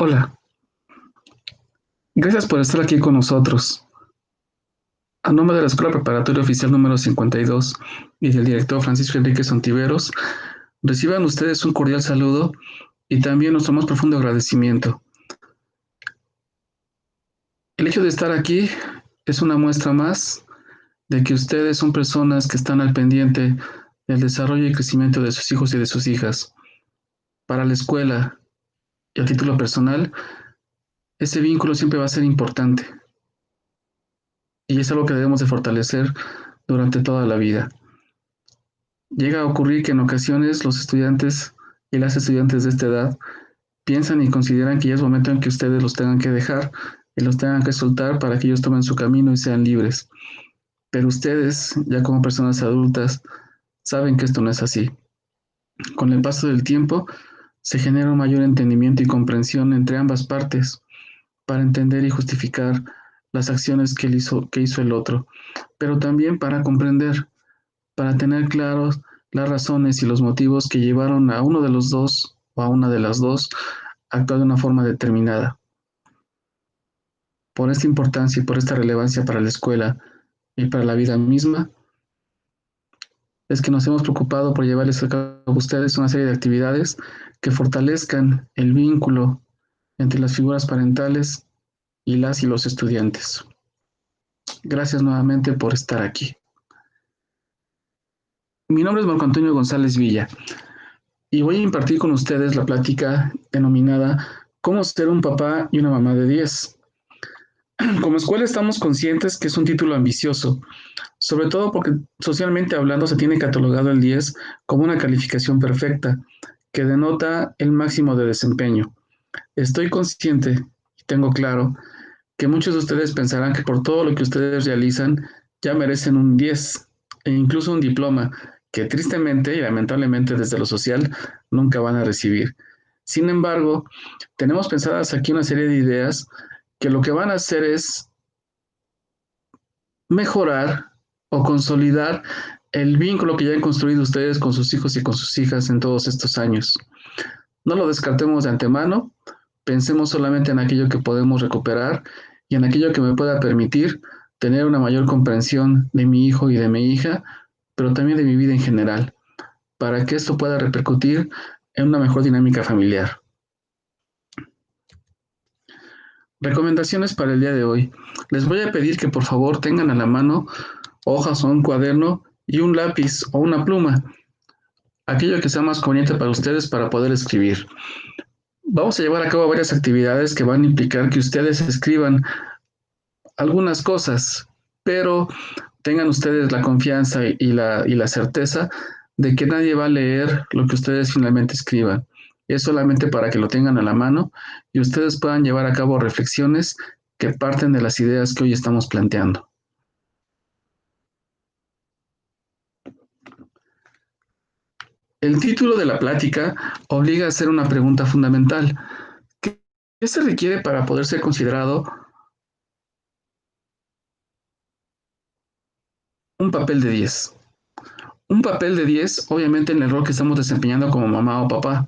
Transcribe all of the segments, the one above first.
Hola, gracias por estar aquí con nosotros. A nombre de la Escuela Preparatoria Oficial número 52 y del director Francisco Enrique Sontiveros, reciban ustedes un cordial saludo y también nuestro más profundo agradecimiento. El hecho de estar aquí es una muestra más de que ustedes son personas que están al pendiente del desarrollo y crecimiento de sus hijos y de sus hijas. Para la escuela y a título personal, ese vínculo siempre va a ser importante y es algo que debemos de fortalecer durante toda la vida. Llega a ocurrir que en ocasiones los estudiantes y las estudiantes de esta edad piensan y consideran que ya es momento en que ustedes los tengan que dejar y los tengan que soltar para que ellos tomen su camino y sean libres. Pero ustedes, ya como personas adultas, saben que esto no es así. Con el paso del tiempo, se genera un mayor entendimiento y comprensión entre ambas partes para entender y justificar las acciones que hizo el otro, pero también para comprender, para tener claros las razones y los motivos que llevaron a uno de los dos o a una de las dos a actuar de una forma determinada. Por esta importancia y por esta relevancia para la escuela y para la vida misma, es que nos hemos preocupado por llevarles a cabo a ustedes una serie de actividades que fortalezcan el vínculo entre las figuras parentales y las y los estudiantes. Gracias nuevamente por estar aquí. Mi nombre es Marco Antonio González Villa y voy a impartir con ustedes la plática denominada ¿Cómo ser un papá y una mamá de 10? Como escuela estamos conscientes que es un título ambicioso, sobre todo porque socialmente hablando se tiene catalogado el 10 como una calificación perfecta, que denota el máximo de desempeño. Estoy consciente y tengo claro que muchos de ustedes pensarán que por todo lo que ustedes realizan ya merecen un 10 e incluso un diploma que tristemente y lamentablemente desde lo social nunca van a recibir. Sin embargo, tenemos pensadas aquí una serie de ideas que lo que van a hacer es mejorar o consolidar el vínculo que ya han construido ustedes con sus hijos y con sus hijas en todos estos años. No lo descartemos de antemano, pensemos solamente en aquello que podemos recuperar y en aquello que me pueda permitir tener una mayor comprensión de mi hijo y de mi hija, pero también de mi vida en general, para que esto pueda repercutir en una mejor dinámica familiar. Recomendaciones para el día de hoy. Les voy a pedir que por favor tengan a la mano hojas o un cuaderno y un lápiz o una pluma, aquello que sea más conveniente para ustedes para poder escribir. Vamos a llevar a cabo varias actividades que van a implicar que ustedes escriban algunas cosas, pero tengan ustedes la confianza y la certeza de que nadie va a leer lo que ustedes finalmente escriban. Es solamente para que lo tengan a la mano y ustedes puedan llevar a cabo reflexiones que parten de las ideas que hoy estamos planteando. El título de la plática obliga a hacer una pregunta fundamental. ¿Qué se requiere para poder ser considerado un papel de 10? Un papel de 10, obviamente, en el rol que estamos desempeñando como mamá o papá.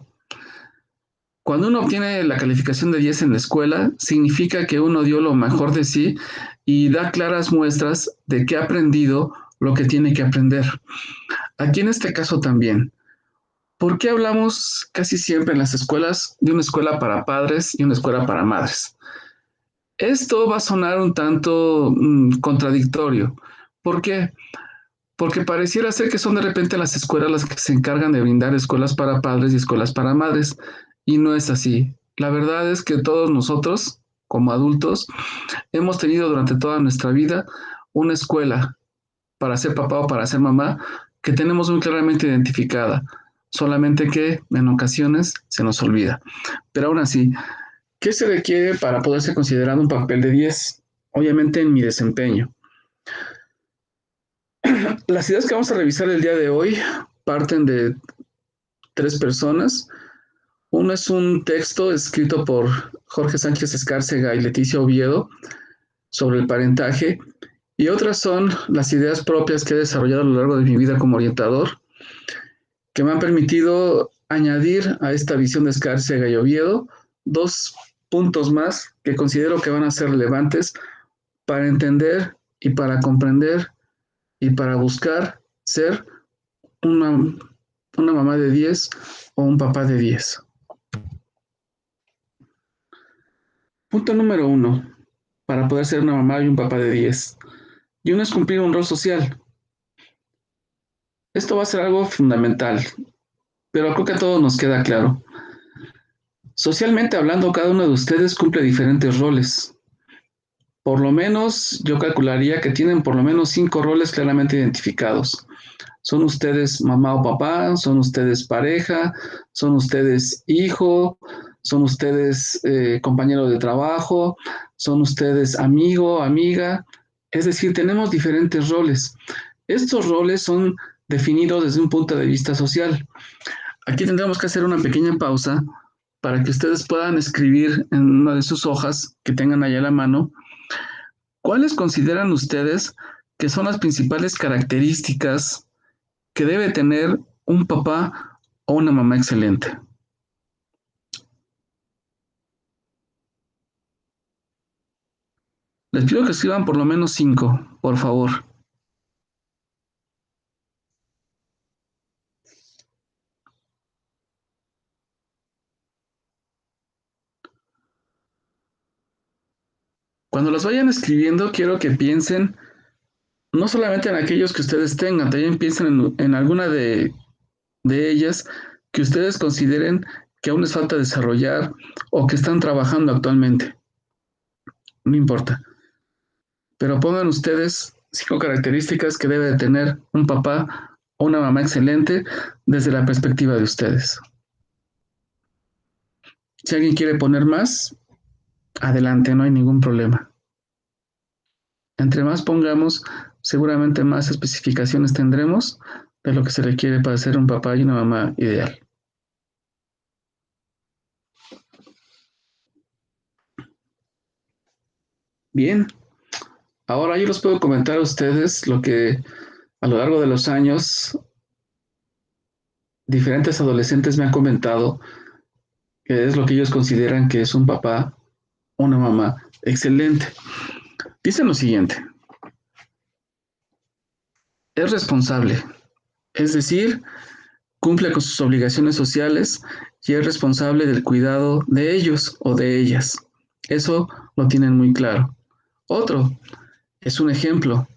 Cuando uno obtiene la calificación de 10 en la escuela, significa que uno dio lo mejor de sí y da claras muestras de que ha aprendido lo que tiene que aprender. Aquí en este caso también. ¿Por qué hablamos casi siempre en las escuelas de una escuela para padres y una escuela para madres? Esto va a sonar un tanto contradictorio. ¿Por qué? Porque pareciera ser que son de repente las escuelas las que se encargan de brindar escuelas para padres y escuelas para madres. Y no es así. La verdad es que todos nosotros, como adultos, hemos tenido durante toda nuestra vida una escuela para ser papá o para ser mamá que tenemos muy claramente identificada. Solamente que en ocasiones se nos olvida. Pero aún así, ¿qué se requiere para poder ser considerado un papel de 10? Obviamente en mi desempeño. Las ideas que vamos a revisar el día de hoy parten de tres personas. Uno es un texto escrito por Jorge Sánchez Escárcega y Leticia Oviedo sobre el parentaje, y otras son las ideas propias que he desarrollado a lo largo de mi vida como orientador, que me han permitido añadir a esta visión de Escárcega y Oviedo dos puntos más que considero que van a ser relevantes para entender y para comprender y para buscar ser una, una mamá de 10 o un papá de 10. Punto número 1, para poder ser una mamá y un papá de 10. Y uno es cumplir un rol social. Esto va a ser algo fundamental, pero creo que a todos nos queda claro. Socialmente hablando, cada uno de ustedes cumple diferentes roles. Por lo menos yo calcularía que tienen por lo menos 5 roles claramente identificados. Son ustedes mamá o papá, son ustedes pareja, son ustedes hijo, son ustedes compañero de trabajo, son ustedes amigo, amiga. Es decir, tenemos diferentes roles. Estos roles son definidos desde un punto de vista social. Aquí tendremos que hacer una pequeña pausa para que ustedes puedan escribir en una de sus hojas que tengan allá a la mano, ¿cuáles consideran ustedes que son las principales características que debe tener un papá o una mamá excelente? Les pido que escriban por lo menos 5, por favor. Cuando los vayan escribiendo, quiero que piensen no solamente en aquellos que ustedes tengan, también piensen en alguna de ellas que ustedes consideren que aún les falta desarrollar o que están trabajando actualmente. No importa. Pero pongan ustedes 5 características que debe de tener un papá o una mamá excelente desde la perspectiva de ustedes. Si alguien quiere poner más, adelante, no hay ningún problema. Entre más pongamos, seguramente más especificaciones tendremos de lo que se requiere para ser un papá y una mamá ideal. Bien, ahora yo les puedo comentar a ustedes lo que a lo largo de los años diferentes adolescentes me han comentado que es lo que ellos consideran que es un papá o una mamá excelente. Dicen lo siguiente: es responsable, es decir, cumple con sus obligaciones sociales y es responsable del cuidado de ellos o de ellas. Eso lo tienen muy claro. Otro, es un ejemplo.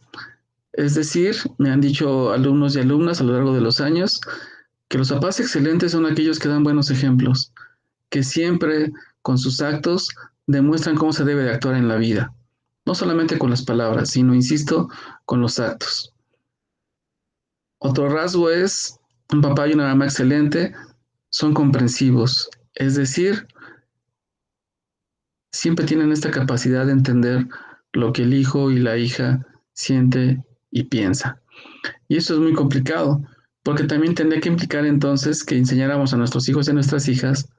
Es decir, me han dicho alumnos y alumnas a lo largo de los años que los papás excelentes son aquellos que dan buenos ejemplos, que siempre con sus actos demuestran cómo se debe de actuar en la vida. No solamente con las palabras, sino, insisto, con los actos. Otro rasgo es un papá y una mamá excelente, son comprensivos, es decir, siempre tienen esta capacidad de entender lo que el hijo y la hija siente y piensa. Y eso es muy complicado, porque también tendría que implicar entonces que enseñáramos a nuestros hijos y a nuestras hijas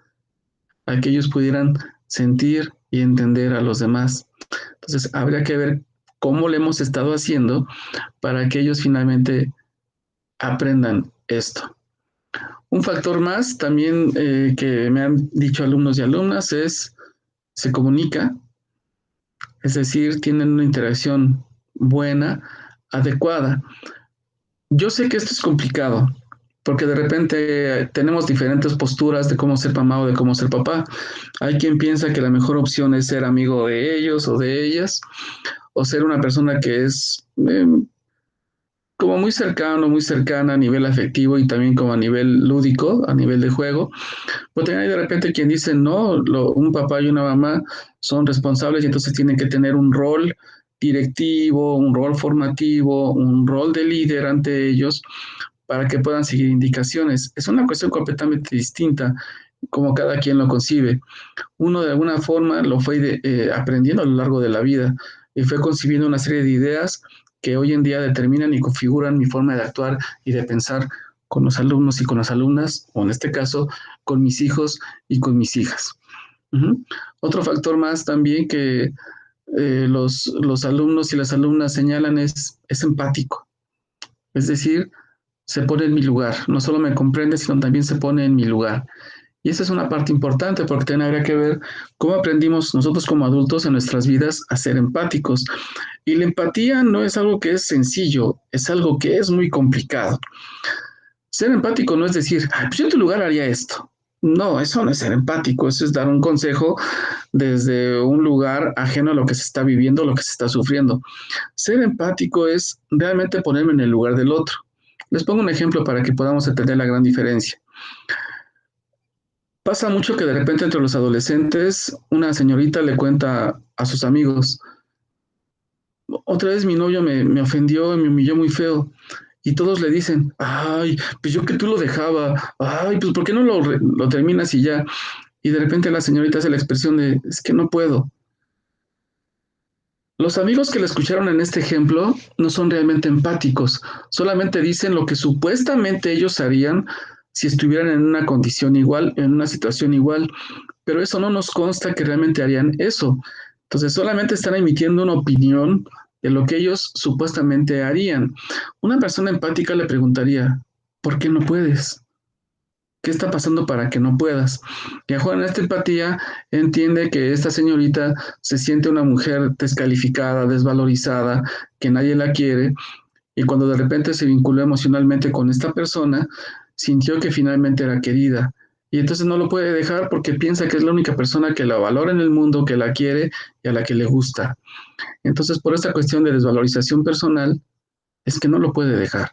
a que ellos pudieran sentir y entender a los demás. Entonces, habría que ver cómo le hemos estado haciendo para que ellos finalmente aprendan esto. Un factor más también que me han dicho alumnos y alumnas es se comunica, es decir, tienen una interacción buena, adecuada. Yo sé que esto es complicado, porque de repente tenemos diferentes posturas de cómo ser mamá o de cómo ser papá. Hay quien piensa que la mejor opción es ser amigo de ellos o de ellas, o ser una persona que es como muy cercano, muy cercana a nivel afectivo y también como a nivel lúdico, a nivel de juego. Pero también hay de repente quien dice, no, un papá y una mamá son responsables y entonces tienen que tener un rol directivo, un rol formativo, un rol de líder ante ellos para que puedan seguir indicaciones. Es una cuestión completamente distinta como cada quien lo concibe. Uno de alguna forma lo fue aprendiendo a lo largo de la vida y fue concibiendo una serie de ideas que hoy en día determinan y configuran mi forma de actuar y de pensar con los alumnos y con las alumnas, o en este caso, con mis hijos y con mis hijas. Otro factor más también que los alumnos y las alumnas señalan es empático. Es decir, se pone en mi lugar. No solo me comprende, sino también se pone en mi lugar. Y esa es una parte importante porque tiene habría que ver cómo aprendimos nosotros como adultos en nuestras vidas a ser empáticos. Y la empatía no es algo que es sencillo, es algo que es muy complicado. Ser empático no es decir, "Ay, pues yo en tu lugar haría esto". No, eso no es ser empático, eso es dar un consejo desde un lugar ajeno a lo que se está viviendo, lo que se está sufriendo. Ser empático es realmente ponerme en el lugar del otro. Les pongo un ejemplo para que podamos entender la gran diferencia. Pasa mucho que de repente entre los adolescentes una señorita le cuenta a sus amigos, otra vez mi novio me ofendió, me humilló muy feo. Y todos le dicen, ay, pues yo que tú lo dejaba, ay, pues ¿por qué no lo terminas y ya? Y de repente la señorita hace la expresión de, es que no puedo. Los amigos que la escucharon en este ejemplo no son realmente empáticos, solamente dicen lo que supuestamente ellos harían si estuvieran en una condición igual, en una situación igual, pero eso no nos consta que realmente harían eso. Entonces solamente están emitiendo una opinión de lo que ellos supuestamente harían. Una persona empática le preguntaría, ¿por qué no puedes? ¿Qué está pasando para que no puedas? Y a Juan, en esta empatía, entiende que esta señorita se siente una mujer descalificada, desvalorizada, que nadie la quiere, y cuando de repente se vinculó emocionalmente con esta persona, sintió que finalmente era querida. Y entonces no lo puede dejar porque piensa que es la única persona que la valora en el mundo, que la quiere y a la que le gusta. Entonces, por esta cuestión de desvalorización personal, es que no lo puede dejar.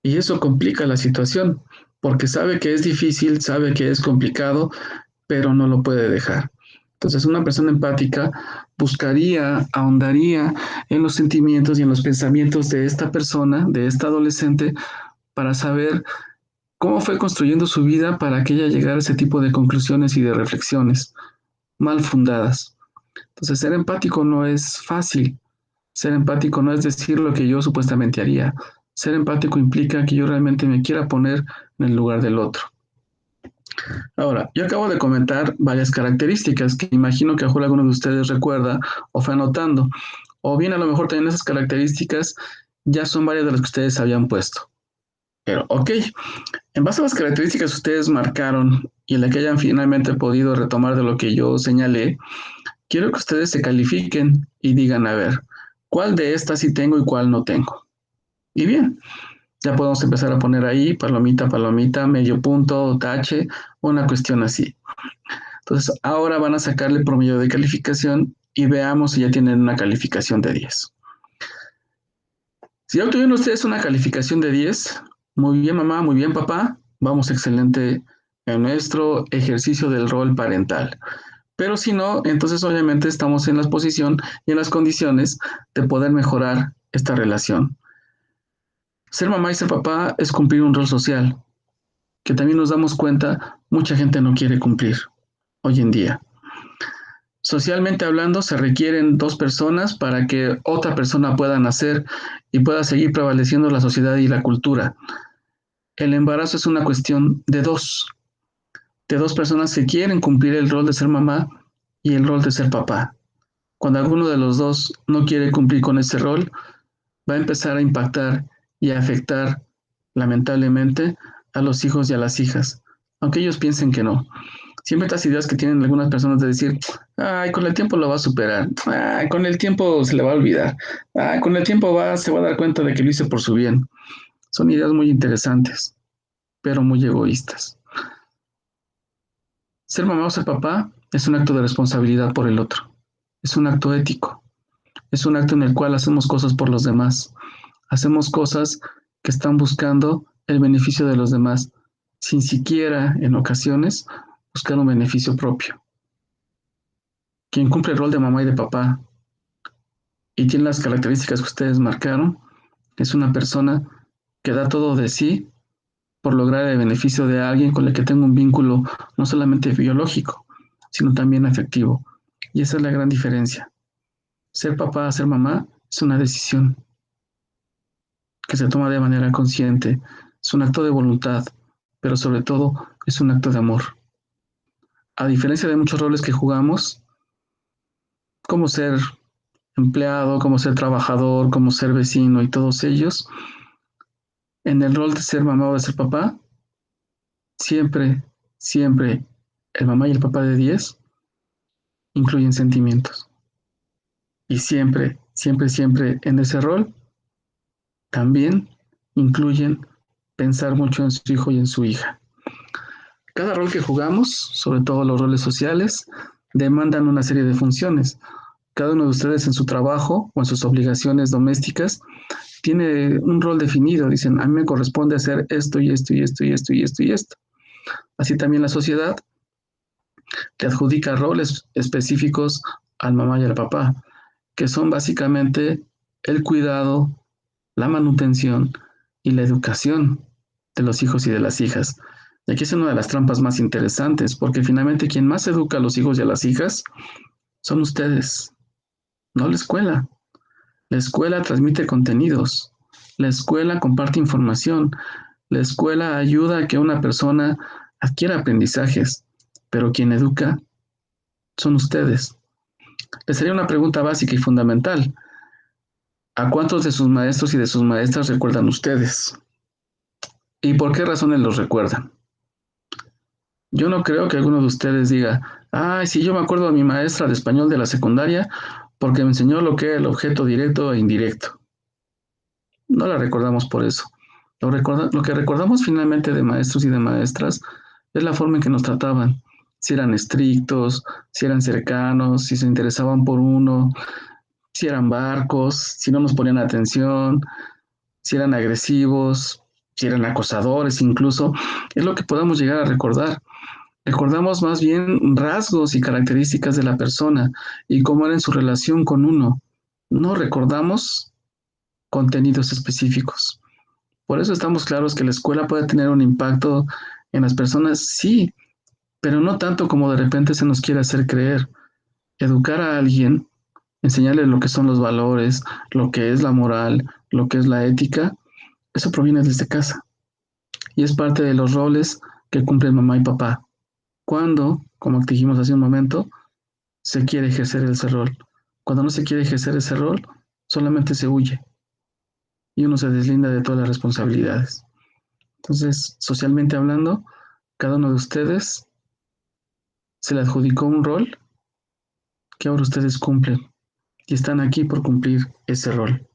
Y eso complica la situación, porque sabe que es difícil, sabe que es complicado, pero no lo puede dejar. Entonces, una persona empática buscaría, ahondaría en los sentimientos y en los pensamientos de esta persona, de esta adolescente, para saber cómo fue construyendo su vida para que ella llegara a ese tipo de conclusiones y de reflexiones mal fundadas. Entonces, ser empático no es fácil. Ser empático no es decir lo que yo supuestamente haría. Ser empático implica que yo realmente me quiera poner en el lugar del otro. Ahora, yo acabo de comentar varias características que imagino que a alguno de ustedes recuerda o fue anotando. O bien a lo mejor también esas características ya son varias de las que ustedes habían puesto. Pero, ok, en base a las características que ustedes marcaron y en la que hayan finalmente podido retomar de lo que yo señalé, quiero que ustedes se califiquen y digan, a ver, ¿cuál de estas sí tengo y cuál no tengo? Y bien, ya podemos empezar a poner ahí palomita, palomita, medio punto, tache, una cuestión así. Entonces, ahora van a sacarle promedio de calificación y veamos si ya tienen una calificación de 10. Si ya obtuvieron ustedes una calificación de 10, muy bien mamá, muy bien papá, vamos excelente en nuestro ejercicio del rol parental. Pero si no, entonces obviamente estamos en la posición y en las condiciones de poder mejorar esta relación. Ser mamá y ser papá es cumplir un rol social, que también nos damos cuenta, mucha gente no quiere cumplir hoy en día. Socialmente hablando, se requieren dos personas para que otra persona pueda nacer y pueda seguir prevaleciendo la sociedad y la cultura. El embarazo es una cuestión de dos personas que quieren cumplir el rol de ser mamá y el rol de ser papá. Cuando alguno de los dos no quiere cumplir con ese rol, va a empezar a impactar y a afectar, lamentablemente, a los hijos y a las hijas, aunque ellos piensen que no. Siempre estas ideas que tienen algunas personas de decir, ay, con el tiempo lo va a superar, ay, con el tiempo se le va a olvidar, ay, con el tiempo se va a dar cuenta de que lo hice por su bien. Son ideas muy interesantes, pero muy egoístas. Ser mamá o ser papá es un acto de responsabilidad por el otro, es un acto ético, es un acto en el cual hacemos cosas por los demás, hacemos cosas que están buscando el beneficio de los demás, sin siquiera en ocasiones buscar un beneficio propio. Quien cumple el rol de mamá y de papá y tiene las características que ustedes marcaron, es una persona que da todo de sí por lograr el beneficio de alguien con el que tenga un vínculo no solamente biológico, sino también afectivo. Y esa es la gran diferencia. Ser papá, ser mamá, es una decisión que se toma de manera consciente, es un acto de voluntad, pero sobre todo es un acto de amor. A diferencia de muchos roles que jugamos, como ser empleado, como ser trabajador, como ser vecino y todos ellos, en el rol de ser mamá o de ser papá, siempre siempre el mamá y el papá de 10 incluyen sentimientos. Y siempre, siempre, siempre en ese rol también incluyen pensar mucho en su hijo y en su hija. Cada rol que jugamos, sobre todo los roles sociales, demandan una serie de funciones. Cada uno de ustedes en su trabajo o en sus obligaciones domésticas tiene un rol definido. Dicen, a mí me corresponde hacer esto y esto y esto y esto y esto y esto. Así también la sociedad le adjudica roles específicos al mamá y al papá, que son básicamente el cuidado, la manutención y la educación de los hijos y de las hijas. Y aquí es una de las trampas más interesantes, porque finalmente quien más educa a los hijos y a las hijas son ustedes, no la escuela. La escuela transmite contenidos, la escuela comparte información, la escuela ayuda a que una persona adquiera aprendizajes, pero quien educa son ustedes. Les haría una pregunta básica y fundamental. ¿A cuántos de sus maestros y de sus maestras recuerdan ustedes? ¿Y por qué razones los recuerdan? Yo no creo que alguno de ustedes diga, ay, sí, yo me acuerdo de mi maestra de español de la secundaria porque me enseñó lo que era el objeto directo e indirecto. No la recordamos por eso. Lo que recordamos finalmente de maestros y de maestras es la forma en que nos trataban. Si eran estrictos, si eran cercanos, si se interesaban por uno, si eran barcos, si no nos ponían atención, si eran agresivos, si eran acosadores incluso. Es lo que podamos llegar a recordar. Recordamos más bien rasgos y características de la persona y cómo era en su relación con uno. No recordamos contenidos específicos. Por eso estamos claros que la escuela puede tener un impacto en las personas, sí, pero no tanto como de repente se nos quiere hacer creer. Educar a alguien, enseñarle lo que son los valores, lo que es la moral, lo que es la ética, eso proviene desde casa y es parte de los roles que cumplen mamá y papá. Cuando, como dijimos hace un momento, se quiere ejercer ese rol. Cuando no se quiere ejercer ese rol, solamente se huye y uno se deslinda de todas las responsabilidades. Entonces, socialmente hablando, cada uno de ustedes se le adjudicó un rol que ahora ustedes cumplen y están aquí por cumplir ese rol.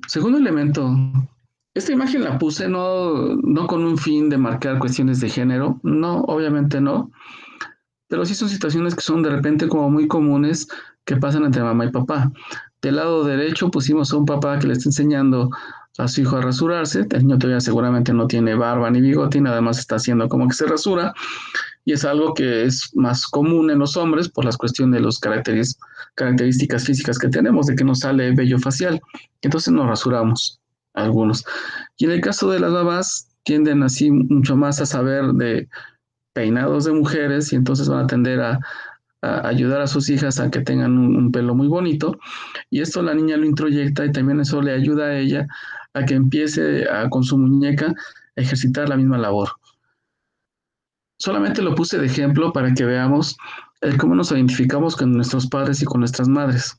Segundo elemento, esta imagen la puse no con un fin de marcar cuestiones de género, no, obviamente no, pero sí son situaciones que son de repente como muy comunes que pasan entre mamá y papá. Del lado derecho pusimos a un papá que le está enseñando a su hijo a rasurarse. El niño todavía seguramente no tiene barba ni bigote, nada más está haciendo como que se rasura. Y es algo que es más común en los hombres por las cuestiones de las características físicas que tenemos, de que nos sale vello facial. Entonces nos rasuramos algunos. Y en el caso de las mamás, tienden así mucho más a saber de peinados de mujeres y entonces van a tender a ayudar a sus hijas a que tengan un pelo muy bonito. Y esto la niña lo introyecta y también eso le ayuda a ella a que empiece con su muñeca a ejercitar la misma labor. Solamente lo puse de ejemplo para que veamos cómo nos identificamos con nuestros padres y con nuestras madres.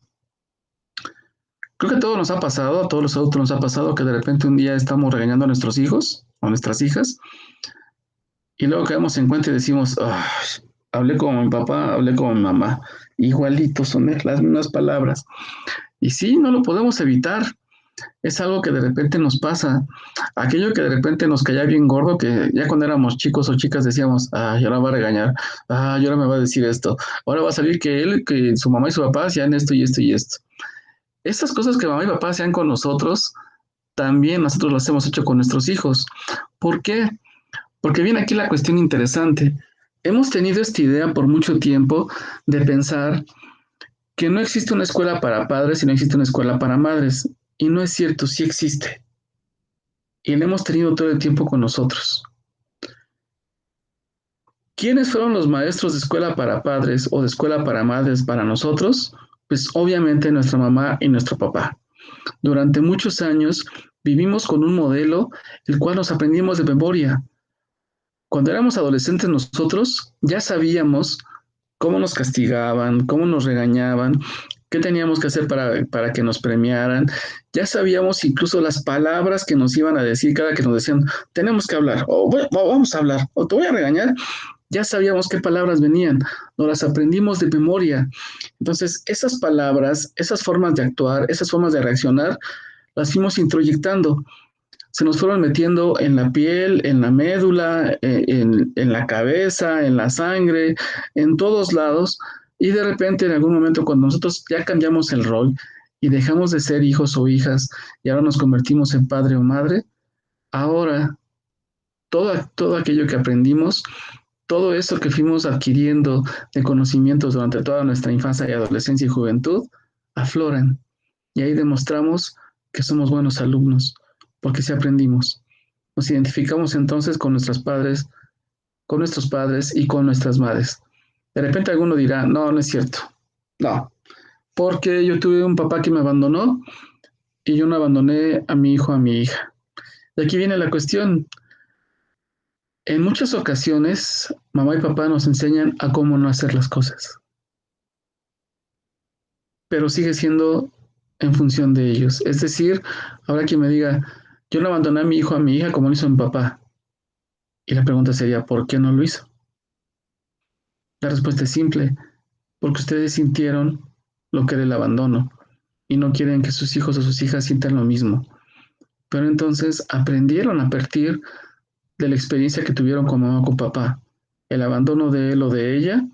Creo que a todos nos ha pasado, a todos los adultos nos ha pasado que de repente un día estamos regañando a nuestros hijos o a nuestras hijas y luego caemos en cuenta y decimos, oh, hablé como mi papá, hablé como mi mamá, igualitos son las mismas palabras. Y sí, no lo podemos evitar. Es algo que de repente nos pasa. Aquello que de repente nos caía bien gordo, que ya cuando éramos chicos o chicas decíamos, y ahora va a regañar, y ahora me va a decir esto, ahora va a salir que su mamá y su papá hacían esto y esto y esto. Estas cosas que mamá y papá hacían con nosotros, también nosotros las hemos hecho con nuestros hijos. ¿Por qué? Porque viene aquí la cuestión interesante. Hemos tenido esta idea por mucho tiempo de pensar que no existe una escuela para padres y no existe una escuela para madres. Y no es cierto, sí existe. Y la hemos tenido todo el tiempo con nosotros. ¿Quiénes fueron los maestros de escuela para padres o de escuela para madres para nosotros? Pues obviamente nuestra mamá y nuestro papá. Durante muchos años vivimos con un modelo el cual nos aprendimos de memoria. Cuando éramos adolescentes nosotros ya sabíamos cómo nos castigaban, cómo nos regañaban, ¿Qué teníamos que hacer para que nos premiaran? Ya sabíamos incluso las palabras que nos iban a decir cada que nos decían, tenemos que hablar, o vamos a hablar, o te voy a regañar. Ya sabíamos qué palabras venían, nos las aprendimos de memoria. Entonces, esas palabras, esas formas de actuar, esas formas de reaccionar, las fuimos introyectando, se nos fueron metiendo en la piel, en la médula, en la cabeza, en la sangre, en todos lados. Y de repente, en algún momento, cuando nosotros ya cambiamos el rol y dejamos de ser hijos o hijas y ahora nos convertimos en padre o madre, ahora todo aquello que aprendimos, todo eso que fuimos adquiriendo de conocimientos durante toda nuestra infancia y adolescencia y juventud, afloran. Y ahí demostramos que somos buenos alumnos, porque sí aprendimos. Nos identificamos entonces con nuestros padres y con nuestras madres. De repente alguno dirá, no, no es cierto. No, porque yo tuve un papá que me abandonó y yo no abandoné a mi hijo, a mi hija. Y aquí viene la cuestión. En muchas ocasiones, mamá y papá nos enseñan a cómo no hacer las cosas, pero sigue siendo en función de ellos. Es decir, ahora quien me diga, yo no abandoné a mi hijo, a mi hija como lo hizo mi papá. Y la pregunta sería, ¿por qué no lo hizo? La respuesta es simple, porque ustedes sintieron lo que era el abandono y no quieren que sus hijos o sus hijas sientan lo mismo. Pero entonces aprendieron a partir de la experiencia que tuvieron con mamá o con papá. El abandono de él o de ella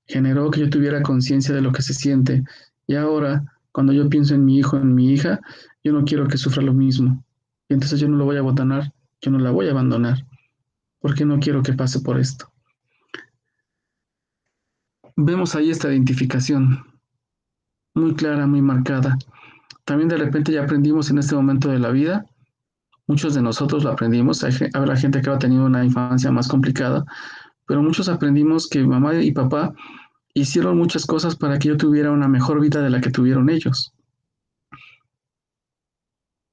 generó que yo tuviera conciencia de lo que se siente. Y ahora, cuando yo pienso en mi hijo, en mi hija, yo no quiero que sufra lo mismo. Y entonces yo no lo voy a abandonar, yo no la voy a abandonar, porque no quiero que pase por esto. Vemos ahí esta identificación muy clara, muy marcada. También de repente ya aprendimos en este momento de la vida, muchos de nosotros lo aprendimos, habrá gente que ha tenido una infancia más complicada, pero muchos aprendimos que mamá y papá hicieron muchas cosas para que yo tuviera una mejor vida de la que tuvieron ellos.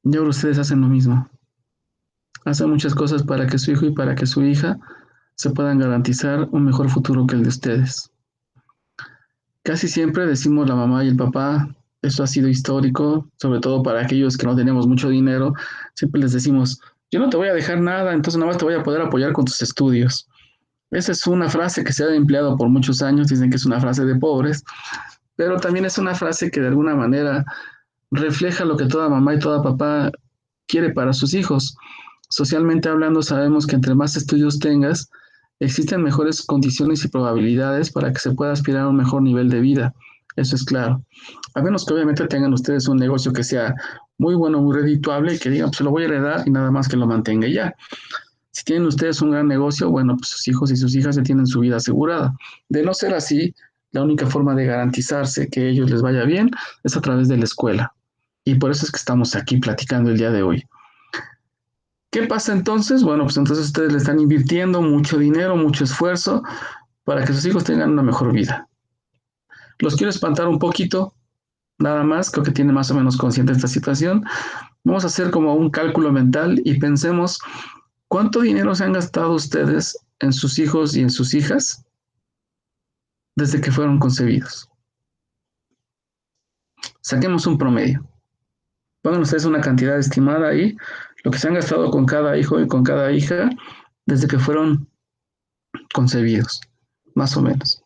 Y ahora ustedes hacen lo mismo. Hacen muchas cosas para que su hijo y para que su hija se puedan garantizar un mejor futuro que el de ustedes. Casi siempre decimos la mamá y el papá, eso ha sido histórico, sobre todo para aquellos que no tenemos mucho dinero, siempre les decimos, yo no te voy a dejar nada, entonces nada más te voy a poder apoyar con tus estudios. Esa es una frase que se ha empleado por muchos años, dicen que es una frase de pobres, pero también es una frase que de alguna manera refleja lo que toda mamá y toda papá quiere para sus hijos. Socialmente hablando, sabemos que entre más estudios tengas, existen mejores condiciones y probabilidades para que se pueda aspirar a un mejor nivel de vida. Eso es claro. A menos que obviamente tengan ustedes un negocio que sea muy bueno, muy redituable y que digan, pues se lo voy a heredar y nada más que lo mantenga y ya. Si tienen ustedes un gran negocio, bueno, pues sus hijos y sus hijas ya tienen su vida asegurada. De no ser así, la única forma de garantizarse que a ellos les vaya bien es a través de la escuela. Y por eso es que estamos aquí platicando el día de hoy. ¿Qué pasa entonces? Bueno, pues entonces ustedes le están invirtiendo mucho dinero, mucho esfuerzo para que sus hijos tengan una mejor vida. Los quiero espantar un poquito, nada más, creo que tiene más o menos consciente esta situación. Vamos a hacer como un cálculo mental y pensemos cuánto dinero se han gastado ustedes en sus hijos y en sus hijas desde que fueron concebidos. Saquemos un promedio. Pongan ustedes una cantidad estimada ahí, lo que se han gastado con cada hijo y con cada hija desde que fueron concebidos, más o menos.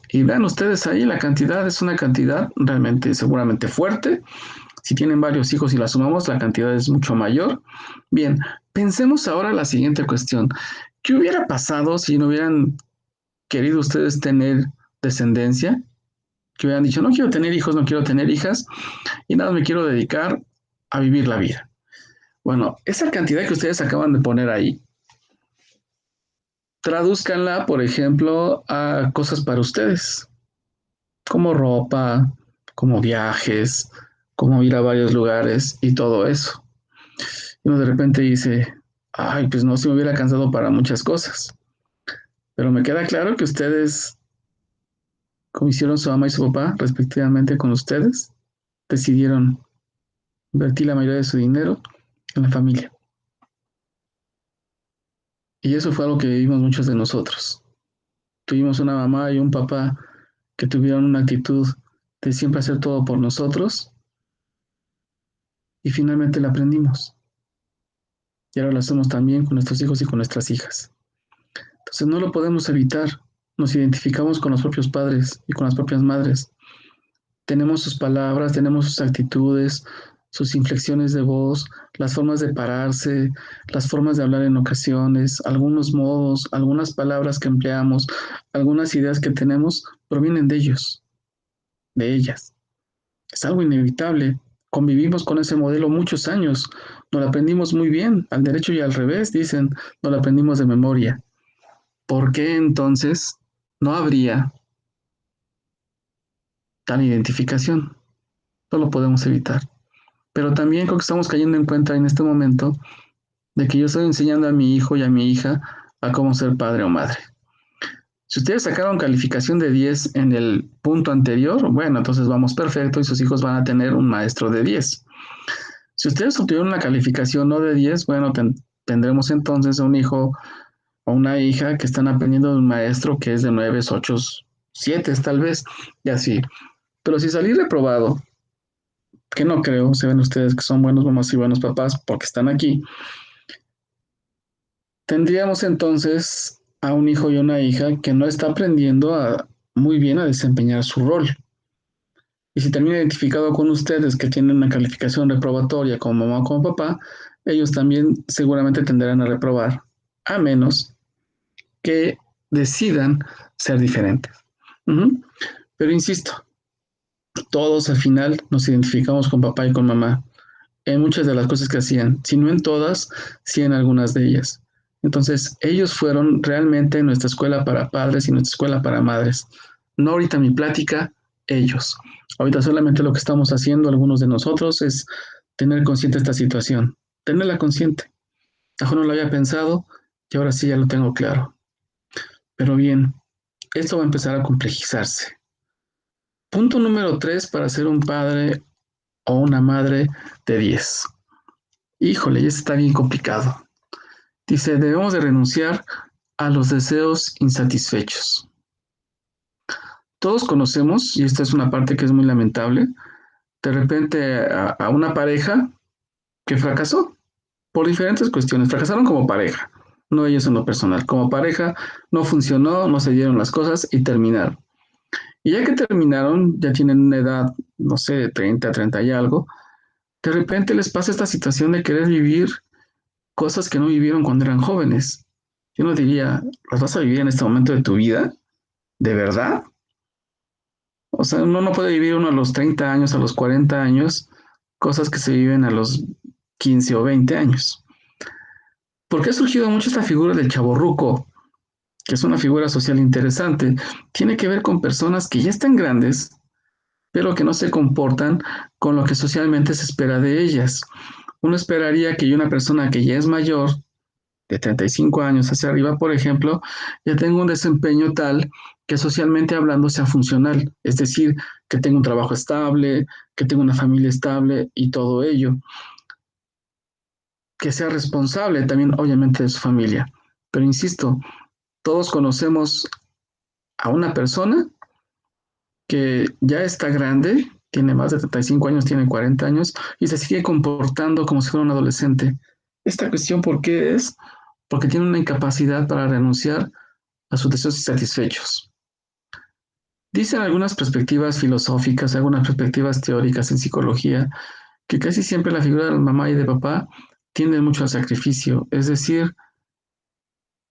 Y vean ustedes ahí, la cantidad es una cantidad realmente seguramente fuerte. Si tienen varios hijos y la sumamos, la cantidad es mucho mayor. Bien, pensemos ahora la siguiente cuestión. ¿Qué hubiera pasado si no hubieran querido ustedes tener descendencia? Que hubieran dicho, no quiero tener hijos, no quiero tener hijas y nada, me quiero dedicar a vivir la vida. Bueno, esa cantidad que ustedes acaban de poner ahí, tradúzcanla, por ejemplo, a cosas para ustedes, como ropa, como viajes, como ir a varios lugares y todo eso. Y uno de repente dice, ay, pues no, se me hubiera cansado para muchas cosas. Pero me queda claro que ustedes, como hicieron su mamá y su papá, respectivamente con ustedes, decidieron invertir la mayoría de su dinero en la familia. Y eso fue algo que vivimos muchos de nosotros. Tuvimos una mamá y un papá que tuvieron una actitud de siempre hacer todo por nosotros y finalmente la aprendimos. Y ahora lo hacemos también con nuestros hijos y con nuestras hijas. Entonces no lo podemos evitar. Nos identificamos con los propios padres y con las propias madres. Tenemos sus palabras, tenemos sus actitudes, sus inflexiones de voz, las formas de pararse, las formas de hablar en ocasiones, algunos modos, algunas palabras que empleamos, algunas ideas que tenemos, provienen de ellos, de ellas. Es algo inevitable. Convivimos con ese modelo muchos años. Nos lo aprendimos muy bien, al derecho y al revés, dicen, nos lo aprendimos de memoria. ¿Por qué entonces no habría tal identificación? No lo podemos evitar. Pero también creo que estamos cayendo en cuenta en este momento de que yo estoy enseñando a mi hijo y a mi hija a cómo ser padre o madre. Si ustedes sacaron calificación de 10 en el punto anterior, bueno, entonces vamos perfecto y sus hijos van a tener un maestro de 10. Si ustedes obtuvieron una calificación no de 10, bueno, tendremos entonces un hijo o una hija que están aprendiendo de un maestro que es de 9, 8, 7 tal vez, y así. Pero si salí reprobado, que no creo, se ven ustedes que son buenos mamás y buenos papás porque están aquí, tendríamos entonces a un hijo y una hija que no está aprendiendo muy bien a desempeñar su rol. Y si termina identificado con ustedes que tienen una calificación reprobatoria como mamá o como papá, ellos también seguramente tenderán a reprobar, a menos que decidan ser diferentes. Uh-huh. Pero insisto, todos al final nos identificamos con papá y con mamá en muchas de las cosas que hacían, si no en todas, sí en algunas de ellas. Entonces, ellos fueron realmente nuestra escuela para padres y nuestra escuela para madres. No ahorita mi plática, ellos. Ahorita solamente lo que estamos haciendo algunos de nosotros es tener consciente esta situación, tenerla consciente. Ajo no lo había pensado y ahora sí ya lo tengo claro. Pero bien, esto va a empezar a complejizarse. Punto número 3 para ser un padre o una madre de 10. Híjole, ya está bien complicado. Dice, debemos de renunciar a los deseos insatisfechos. Todos conocemos, y esta es una parte que es muy lamentable, de repente a una pareja que fracasó por diferentes cuestiones. Fracasaron como pareja, no ellos en lo personal. Como pareja no funcionó, no se dieron las cosas y terminaron. Y ya que terminaron, ya tienen una edad, no sé, 30, 30 y algo, de repente les pasa esta situación de querer vivir cosas que no vivieron cuando eran jóvenes. Yo no diría, ¿las vas a vivir en este momento de tu vida? ¿De verdad? O sea, uno no puede vivir uno a los 30 años, a los 40 años, cosas que se viven a los 15 o 20 años. ¿Por qué ha surgido mucho esta figura del chavorruco? Que es una figura social interesante. Tiene que ver con personas que ya están grandes, pero que no se comportan con lo que socialmente se espera de ellas. Uno esperaría que una persona que ya es mayor, de 35 años hacia arriba, por ejemplo, ya tenga un desempeño tal que socialmente hablando sea funcional, es decir, que tenga un trabajo estable, que tenga una familia estable y todo ello, que sea responsable también, obviamente, de su familia. Pero insisto, todos conocemos a una persona que ya está grande, tiene más de 35 años, tiene 40 años y se sigue comportando como si fuera un adolescente. Esta cuestión, ¿por qué es? Porque tiene una incapacidad para renunciar a sus deseos insatisfechos. Dicen algunas perspectivas filosóficas, algunas perspectivas teóricas en psicología, que casi siempre la figura de mamá y de papá tiende mucho al sacrificio, es decir,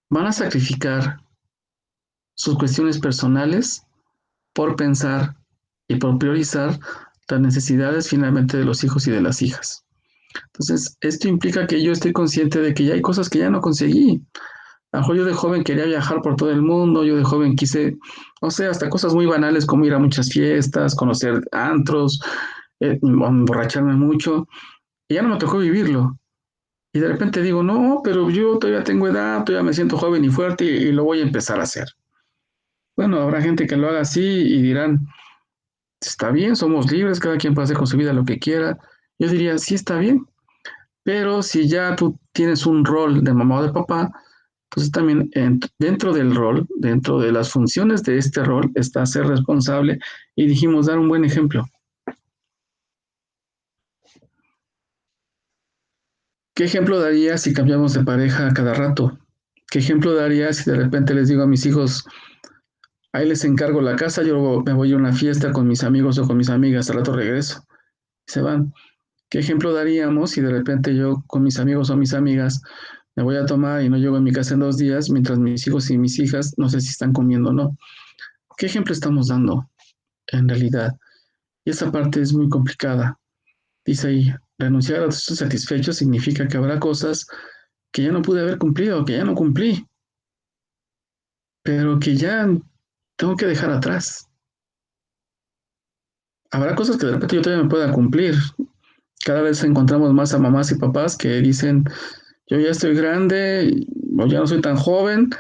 van a sacrificar sus cuestiones personales por pensar y por priorizar las necesidades finalmente de los hijos y de las hijas. Entonces, esto implica que yo estoy consciente de que ya hay cosas que ya no conseguí. A lo mejor yo de joven quería viajar por todo el mundo, yo de joven quise, no sé, hasta cosas muy banales como ir a muchas fiestas, conocer antros, emborracharme mucho, y ya no me tocó vivirlo. Y de repente digo, no, pero yo todavía tengo edad, todavía me siento joven y fuerte y lo voy a empezar a hacer. Bueno, habrá gente que lo haga así y dirán, está bien, somos libres, cada quien puede hacer con su vida lo que quiera. Yo diría, sí está bien, pero si ya tú tienes un rol de mamá o de papá, Entonces también dentro del rol, dentro de las funciones de este rol, está ser responsable y dijimos dar un buen ejemplo. ¿Qué ejemplo daría si cambiamos de pareja a cada rato? ¿Qué ejemplo daría si de repente les digo a mis hijos, ahí les encargo la casa, yo me voy a una fiesta con mis amigos o con mis amigas, al rato regreso? Se van. ¿Qué ejemplo daríamos si de repente yo con mis amigos o mis amigas me voy a tomar y no llego a mi casa en 2 días, mientras mis hijos y mis hijas no sé si están comiendo o no? ¿Qué ejemplo estamos dando en realidad? Y esa parte es muy complicada. Dice ahí, renunciar a estos satisfechos significa que habrá cosas que ya no pude haber cumplido, que ya no cumplí, pero que ya tengo que dejar atrás. Habrá cosas que de repente yo todavía me pueda cumplir. Cada vez encontramos más a mamás y papás que dicen, yo ya estoy grande, o ya no soy tan joven,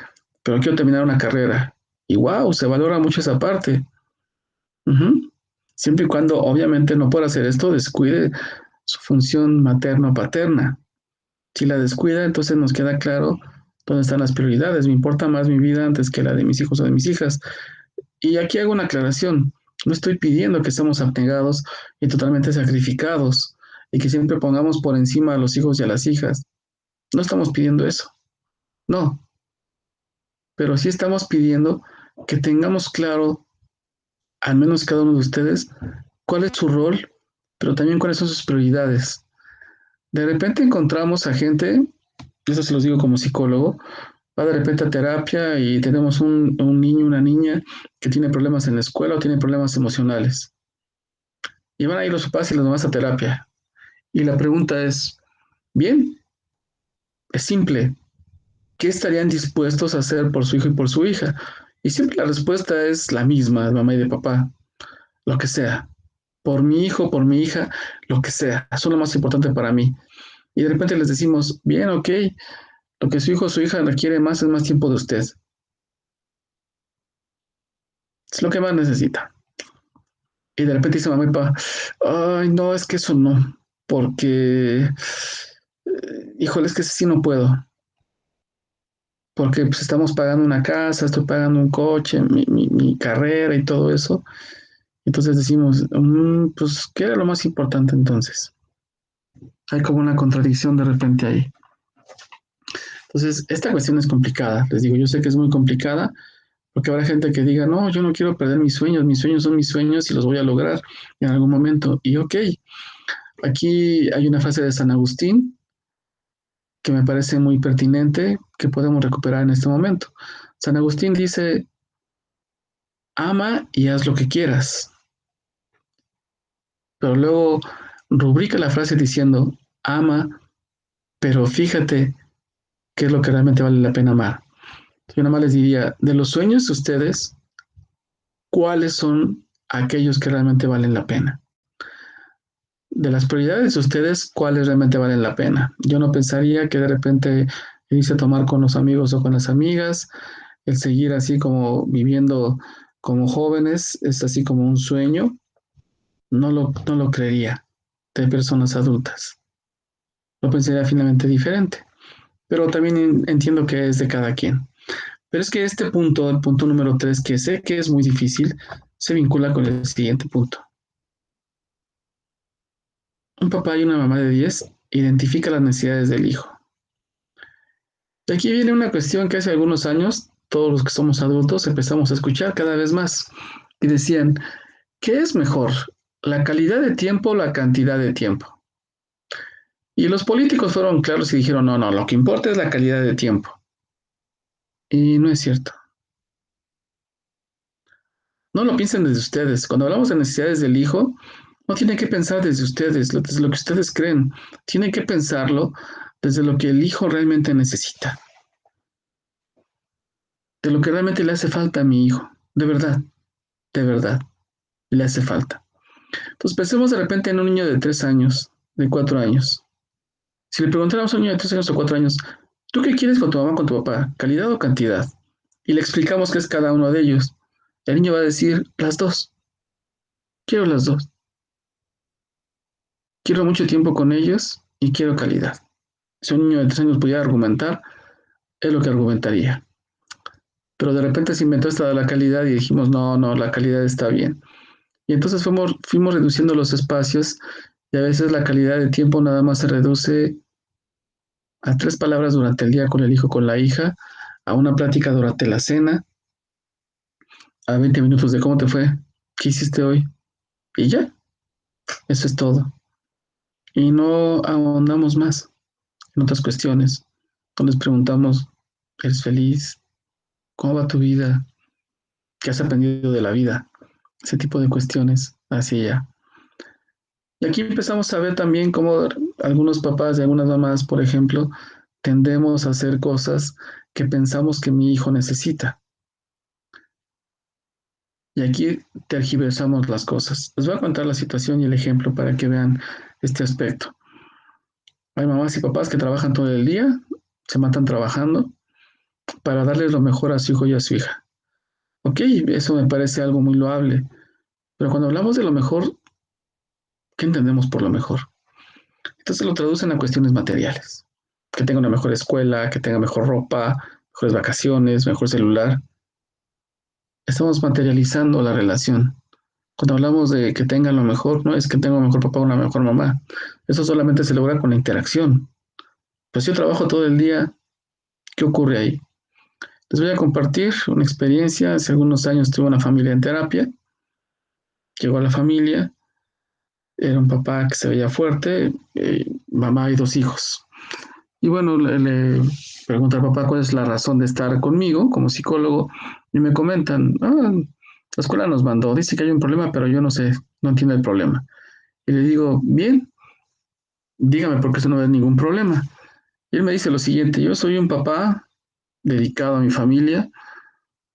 pero quiero terminar una carrera. Y wow, se valora mucho esa parte. Ujú. Siempre y cuando, obviamente, no por hacer esto descuide su función materno-paterna. Si la descuida, entonces nos queda claro dónde están las prioridades. Me importa más mi vida antes que la de mis hijos o de mis hijas. Y aquí hago una aclaración. No estoy pidiendo que estemos abnegados y totalmente sacrificados y que siempre pongamos por encima a los hijos y a las hijas. No estamos pidiendo eso. No, pero sí estamos pidiendo que tengamos claro, al menos cada uno de ustedes, cuál es su rol, pero también cuáles son sus prioridades. De repente encontramos a gente, eso se los digo como psicólogo, va de repente a terapia y tenemos un niño, una niña que tiene problemas en la escuela o tiene problemas emocionales. Y van a ir los papás y las mamás a terapia. Y la pregunta es, bien, es simple, ¿qué estarían dispuestos a hacer por su hijo y por su hija? Y siempre la respuesta es la misma, de mamá y de papá, lo que sea. Por mi hijo, por mi hija, lo que sea. Eso es lo más importante para mí. Y de repente les decimos, bien, ok, lo que su hijo o su hija requiere más es más tiempo de usted. Es lo que más necesita. Y de repente dice mamá y papá, ay, no, es que eso no, porque, híjole, es que sí no puedo, porque pues estamos pagando una casa, estoy pagando un coche, mi carrera y todo eso. Entonces decimos, pues, ¿qué era lo más importante entonces? Hay como una contradicción de repente ahí. Entonces, esta cuestión es complicada, les digo, yo sé que es muy complicada, porque habrá gente que diga, no, yo no quiero perder mis sueños son mis sueños y los voy a lograr en algún momento. Y ok, aquí hay una frase de San Agustín que me parece muy pertinente, que podemos recuperar en este momento. San Agustín dice, ama y haz lo que quieras, pero luego rubrica la frase diciendo, ama, pero fíjate qué es lo que realmente vale la pena amar. Yo nada más les diría, de los sueños de ustedes, ¿cuáles son aquellos que realmente valen la pena? De las prioridades de ustedes, ¿cuáles realmente valen la pena? Yo no pensaría que de repente irse a tomar con los amigos o con las amigas, el seguir así como viviendo como jóvenes, es así como un sueño, no lo creería de personas adultas. Lo pensaría finalmente diferente, pero también entiendo que es de cada quien. Pero es que este punto, el punto número 3, que sé que es muy difícil, se vincula con el siguiente punto. Un papá y una mamá de 10 identifica las necesidades del hijo. Y aquí viene una cuestión que hace algunos años todos los que somos adultos empezamos a escuchar cada vez más y decían, ¿qué es mejor? ¿La calidad de tiempo o la cantidad de tiempo? Y los políticos fueron claros y dijeron, no, no, lo que importa es la calidad de tiempo. Y no es cierto. No lo piensen desde ustedes. Cuando hablamos de necesidades del hijo, no tienen que pensar desde ustedes, desde lo que ustedes creen. Tienen que pensarlo desde lo que el hijo realmente necesita, de lo que realmente le hace falta a mi hijo. De verdad, le hace falta. Entonces pensemos de repente en un niño de 3 años, de 4 años. Si le preguntáramos a un niño de 3 años o 4 años, ¿tú qué quieres con tu mamá, con tu papá? ¿Calidad o cantidad? Y le explicamos qué es cada uno de ellos. El niño va a decir, las dos. Quiero las dos. Quiero mucho tiempo con ellos y quiero calidad. Si un niño de 3 años pudiera argumentar, es lo que argumentaría. Pero de repente se inventó esta de la calidad y dijimos, no, no, la calidad está bien. Y entonces fuimos reduciendo los espacios y a veces la calidad de tiempo nada más se reduce a 3 palabras durante el día con el hijo, con la hija, a una plática durante la cena, a 20 minutos de cómo te fue, qué hiciste hoy y ya, eso es todo. Y no ahondamos más en otras cuestiones. No les preguntamos, ¿eres feliz? ¿Cómo va tu vida? ¿Qué has aprendido de la vida? Ese tipo de cuestiones hacia allá. Y aquí empezamos a ver también cómo algunos papás y algunas mamás, por ejemplo, tendemos a hacer cosas que pensamos que mi hijo necesita. Y aquí tergiversamos las cosas. Les voy a contar la situación y el ejemplo para que vean este aspecto. Hay mamás y papás que trabajan todo el día, se matan trabajando para darles lo mejor a su hijo y a su hija. Ok, eso me parece algo muy loable, pero cuando hablamos de lo mejor, ¿qué entendemos por lo mejor? Entonces lo traducen a cuestiones materiales. Que tenga una mejor escuela, que tenga mejor ropa, mejores vacaciones, mejor celular. Estamos materializando la relación. Cuando hablamos de que tengan lo mejor, no es que tenga un mejor papá o una mejor mamá. Eso solamente se logra con la interacción. Pues yo trabajo todo el día, ¿qué ocurre ahí? Les voy a compartir una experiencia. Hace algunos años tuve una familia en terapia. Llegó a la familia, era un papá que se veía fuerte, mamá y 2 hijos. Y bueno, le pregunto al papá cuál es la razón de estar conmigo como psicólogo y me comentan, la escuela nos mandó, dice que hay un problema, pero yo no sé, no entiendo el problema. Y le digo, bien, dígame por qué eso no es ningún problema. Y él me dice lo siguiente, yo soy un papá dedicado a mi familia,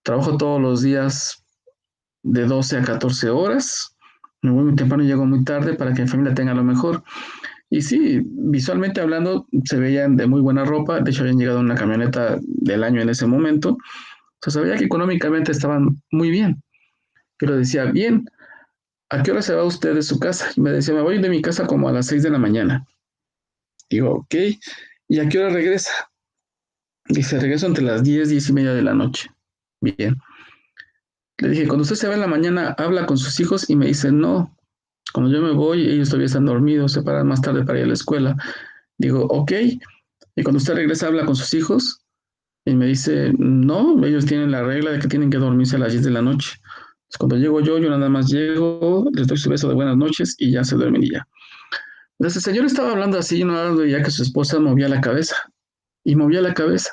trabajo todos los días de 12 a 14 horas, me voy muy temprano y llego muy tarde para que mi familia tenga lo mejor. Y sí, visualmente hablando, se veían de muy buena ropa, de hecho habían llegado en una camioneta del año en ese momento, o sea, se veía que económicamente estaban muy bien, pero decía, bien, ¿a qué hora se va usted de su casa? Y me decía, me voy de mi casa como a las 6 de la mañana. Digo, ok, ¿y a qué hora regresa? Dice, regreso entre las 10, 10:30 de la noche. Bien. Le dije, cuando usted se va en la mañana, habla con sus hijos y me dice, no, cuando yo me voy, ellos todavía están dormidos, se paran más tarde para ir a la escuela. Digo, ok, y cuando usted regresa, habla con sus hijos y me dice, no, ellos tienen la regla de que tienen que dormirse a las 10 de la noche. Entonces, cuando llego yo nada más llego, les doy su beso de buenas noches y ya se duermen y ya. Entonces el señor estaba hablando así, no veía que su esposa movía la cabeza y movía la cabeza.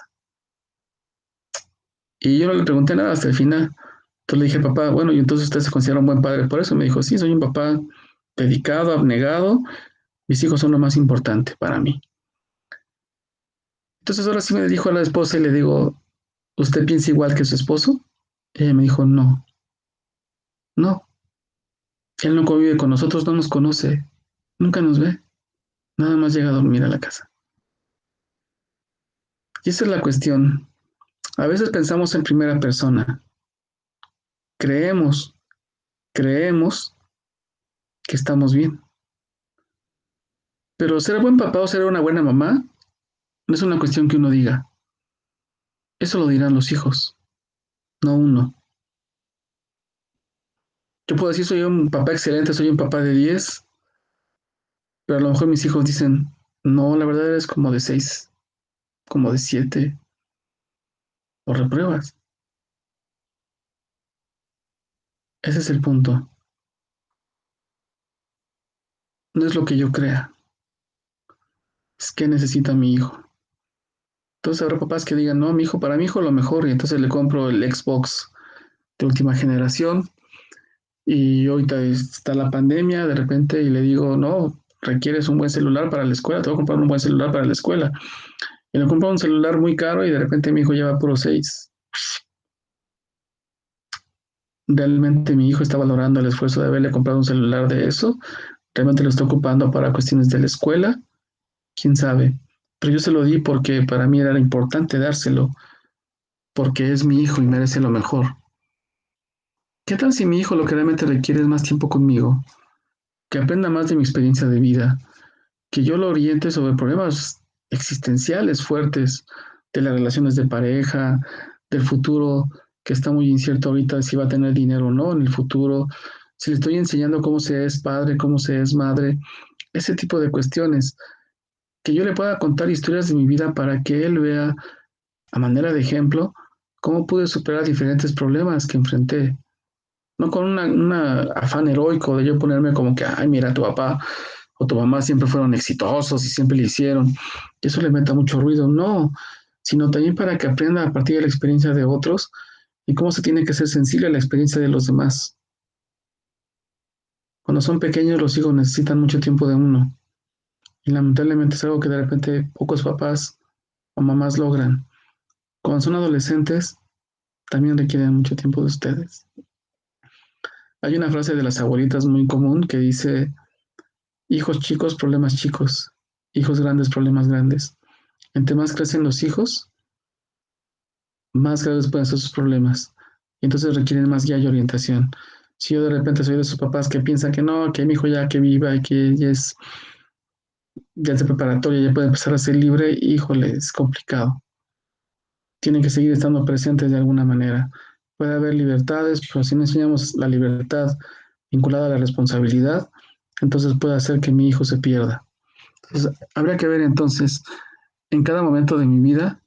Y yo no le pregunté nada hasta el final. Entonces le dije, papá, bueno, y entonces usted se considera un buen padre por eso. Me dijo, sí, soy un papá dedicado, abnegado. Mis hijos son lo más importante para mí. Entonces ahora sí me dijo a la esposa y le digo, ¿usted piensa igual que su esposo? Y ella me dijo, no, no. Él no convive con nosotros, no nos conoce, nunca nos ve, nada más llega a dormir a la casa. Y esa es la cuestión. A veces pensamos en primera persona. Creemos, creemos que estamos bien. Pero ser buen papá o ser una buena mamá no es una cuestión que uno diga. Eso lo dirán los hijos, no uno. Yo puedo decir soy un papá excelente, soy un papá de 10, pero a lo mejor mis hijos dicen, no, la verdad eres como de 6, como de 7, o repruebas. Ese es el punto. No es lo que yo crea, es que necesita mi hijo. Entonces habrá papás que digan, no, mi hijo, para mi hijo lo mejor, y entonces le compro el Xbox de última generación, y ahorita está la pandemia de repente y le digo, no, requieres un buen celular para la escuela, te voy a comprar un buen celular para la escuela. Y le compro un celular muy caro y de repente mi hijo lleva puro 6. ¿Realmente mi hijo está valorando el esfuerzo de haberle comprado un celular de eso? ¿Realmente lo está ocupando para cuestiones de la escuela? ¿Quién sabe? Pero yo se lo di porque para mí era importante dárselo, porque es mi hijo y merece lo mejor. ¿Qué tal si mi hijo lo que realmente requiere es más tiempo conmigo? Que aprenda más de mi experiencia de vida, que yo lo oriente sobre problemas existenciales fuertes, de las relaciones de pareja, del futuro que está muy incierto ahorita, si va a tener dinero o no en el futuro, si le estoy enseñando cómo se es padre, cómo se es madre, ese tipo de cuestiones, que yo le pueda contar historias de mi vida para que él vea a manera de ejemplo cómo pude superar diferentes problemas que enfrenté. No con una afán heroico de yo ponerme como que, ay, mira, tu papá o tu mamá siempre fueron exitosos y siempre le hicieron. Y eso le meta mucho ruido. No, sino también para que aprenda a partir de la experiencia de otros y cómo se tiene que ser sensible a la experiencia de los demás. Cuando son pequeños, los hijos necesitan mucho tiempo de uno. Y lamentablemente es algo que de repente pocos papás o mamás logran. Cuando son adolescentes, también requieren mucho tiempo de ustedes. Hay una frase de las abuelitas muy común que dice, hijos chicos, problemas chicos, hijos grandes, problemas grandes. Entre más crecen los hijos, más graves pueden ser sus problemas. Y entonces requieren más guía y orientación. Si yo de repente soy de sus papás que piensan que no, que mi hijo ya que viva y que ya es de preparatoria, ya puede empezar a ser libre, híjole, es complicado. Tienen que seguir estando presentes de alguna manera. Puede haber libertades, pero si no enseñamos la libertad vinculada a la responsabilidad, entonces puede hacer que mi hijo se pierda. Entonces, habría que ver entonces en cada momento de mi vida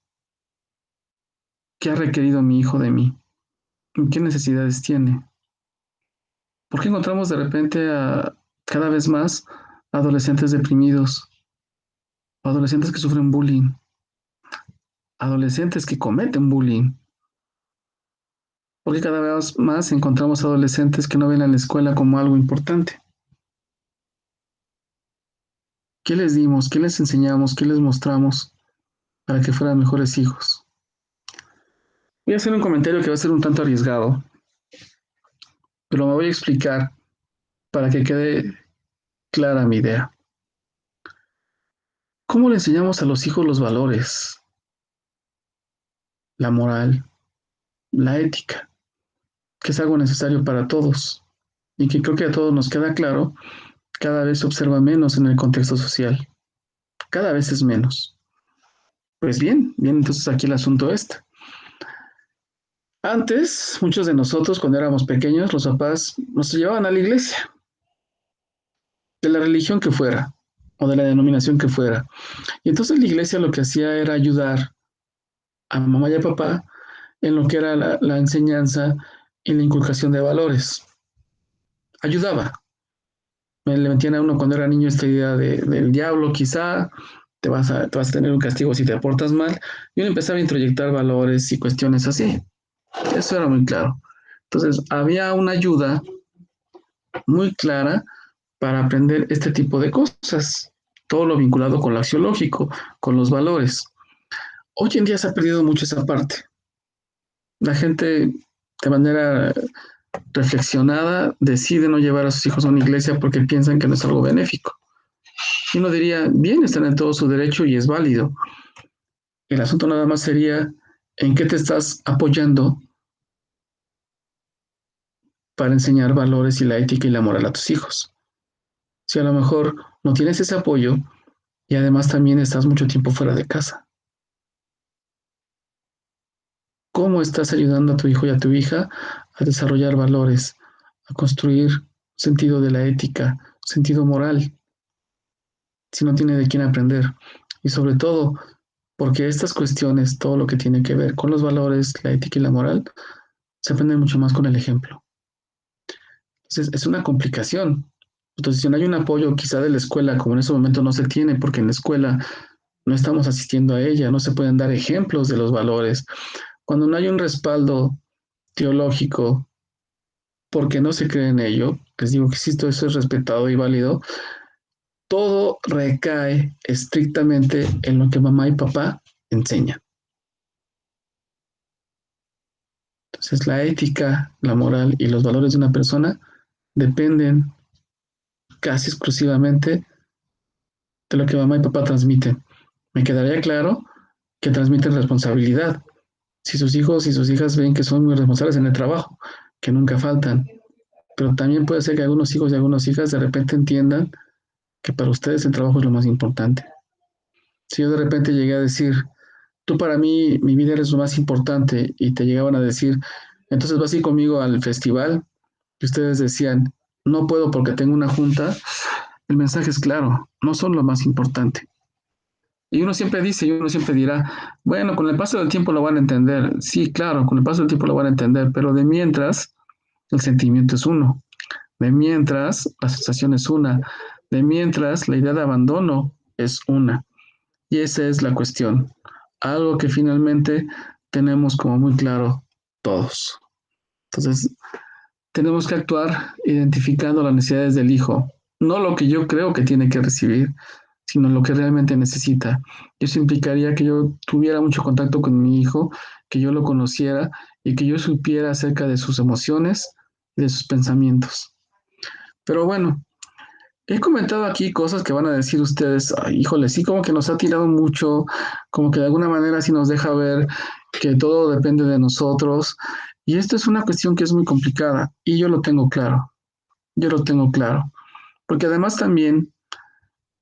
qué ha requerido mi hijo de mí, qué necesidades tiene. ¿Por qué encontramos de repente a cada vez más adolescentes deprimidos, adolescentes que sufren bullying, adolescentes que cometen bullying? Porque cada vez más encontramos adolescentes que no ven a la escuela como algo importante. ¿Qué les dimos? ¿Qué les enseñamos? ¿Qué les mostramos para que fueran mejores hijos? Voy a hacer un comentario que va a ser un tanto arriesgado, pero me voy a explicar para que quede clara mi idea. ¿Cómo le enseñamos a los hijos los valores, la moral, la ética, que es algo necesario para todos y que creo que a todos nos queda claro, cada vez se observa menos en el contexto social, cada vez es menos? Pues bien, entonces aquí el asunto este. Antes, muchos de nosotros, cuando éramos pequeños, los papás nos llevaban a la iglesia, de la religión que fuera, o de la denominación que fuera. Y entonces la iglesia lo que hacía era ayudar a mamá y a papá en lo que era la enseñanza y la inculcación de valores. Ayudaba. Le metían a uno cuando era niño esta idea del diablo, quizá te vas a tener un castigo si te portas mal. Y uno empezaba a introyectar valores y cuestiones así. Eso era muy claro. Entonces, había una ayuda muy clara para aprender este tipo de cosas, todo lo vinculado con lo axiológico, con los valores. Hoy en día se ha perdido mucho esa parte. La gente de manera reflexionada decide no llevar a sus hijos a una iglesia porque piensan que no es algo benéfico. Y uno diría, bien, están en todo su derecho y es válido. El asunto nada más sería en qué te estás apoyando para enseñar valores y la ética y la moral a tus hijos. Si a lo mejor no tienes ese apoyo y además también estás mucho tiempo fuera de casa, ¿cómo estás ayudando a tu hijo y a tu hija a desarrollar valores, a construir sentido de la ética, sentido moral, si no tiene de quién aprender? Y sobre todo, porque estas cuestiones, todo lo que tiene que ver con los valores, la ética y la moral, se aprende mucho más con el ejemplo. Entonces, es una complicación. Entonces, si no hay un apoyo quizá de la escuela, como en ese momento no se tiene, porque en la escuela no estamos asistiendo a ella, no se pueden dar ejemplos de los valores. Cuando no hay un respaldo teológico, porque no se cree en ello, les digo que si todo eso es respetado y válido, todo recae estrictamente en lo que mamá y papá enseñan. Entonces, la ética, la moral y los valores de una persona dependen casi exclusivamente de lo que mamá y papá transmiten. Me quedaría claro que transmiten responsabilidad. Si sus hijos y sus hijas ven que son muy responsables en el trabajo, que nunca faltan, pero también puede ser que algunos hijos y algunas hijas de repente entiendan que para ustedes el trabajo es lo más importante. Si yo de repente llegué a decir, tú para mí, mi vida eres lo más importante, y te llegaban a decir, entonces vas a ir conmigo al festival, y ustedes decían, no puedo porque tengo una junta, el mensaje es claro, no son lo más importante. Y uno siempre dice, y uno siempre dirá, bueno, con el paso del tiempo lo van a entender. Sí, claro, con el paso del tiempo lo van a entender, pero de mientras, el sentimiento es uno. De mientras, la sensación es una. De mientras, la idea de abandono es una. Y esa es la cuestión. Algo que finalmente tenemos como muy claro todos. Entonces, tenemos que actuar identificando las necesidades del hijo, no lo que yo creo que tiene que recibir, sino lo que realmente necesita. Eso implicaría que yo tuviera mucho contacto con mi hijo, que yo lo conociera y que yo supiera acerca de sus emociones y de sus pensamientos. Pero bueno, he comentado aquí cosas que van a decir ustedes, "Ay, híjole, sí como que nos ha tirado mucho, como que de alguna manera sí nos deja ver que todo depende de nosotros". Y esto es una cuestión que es muy complicada y yo lo tengo claro, yo lo tengo claro. Porque además también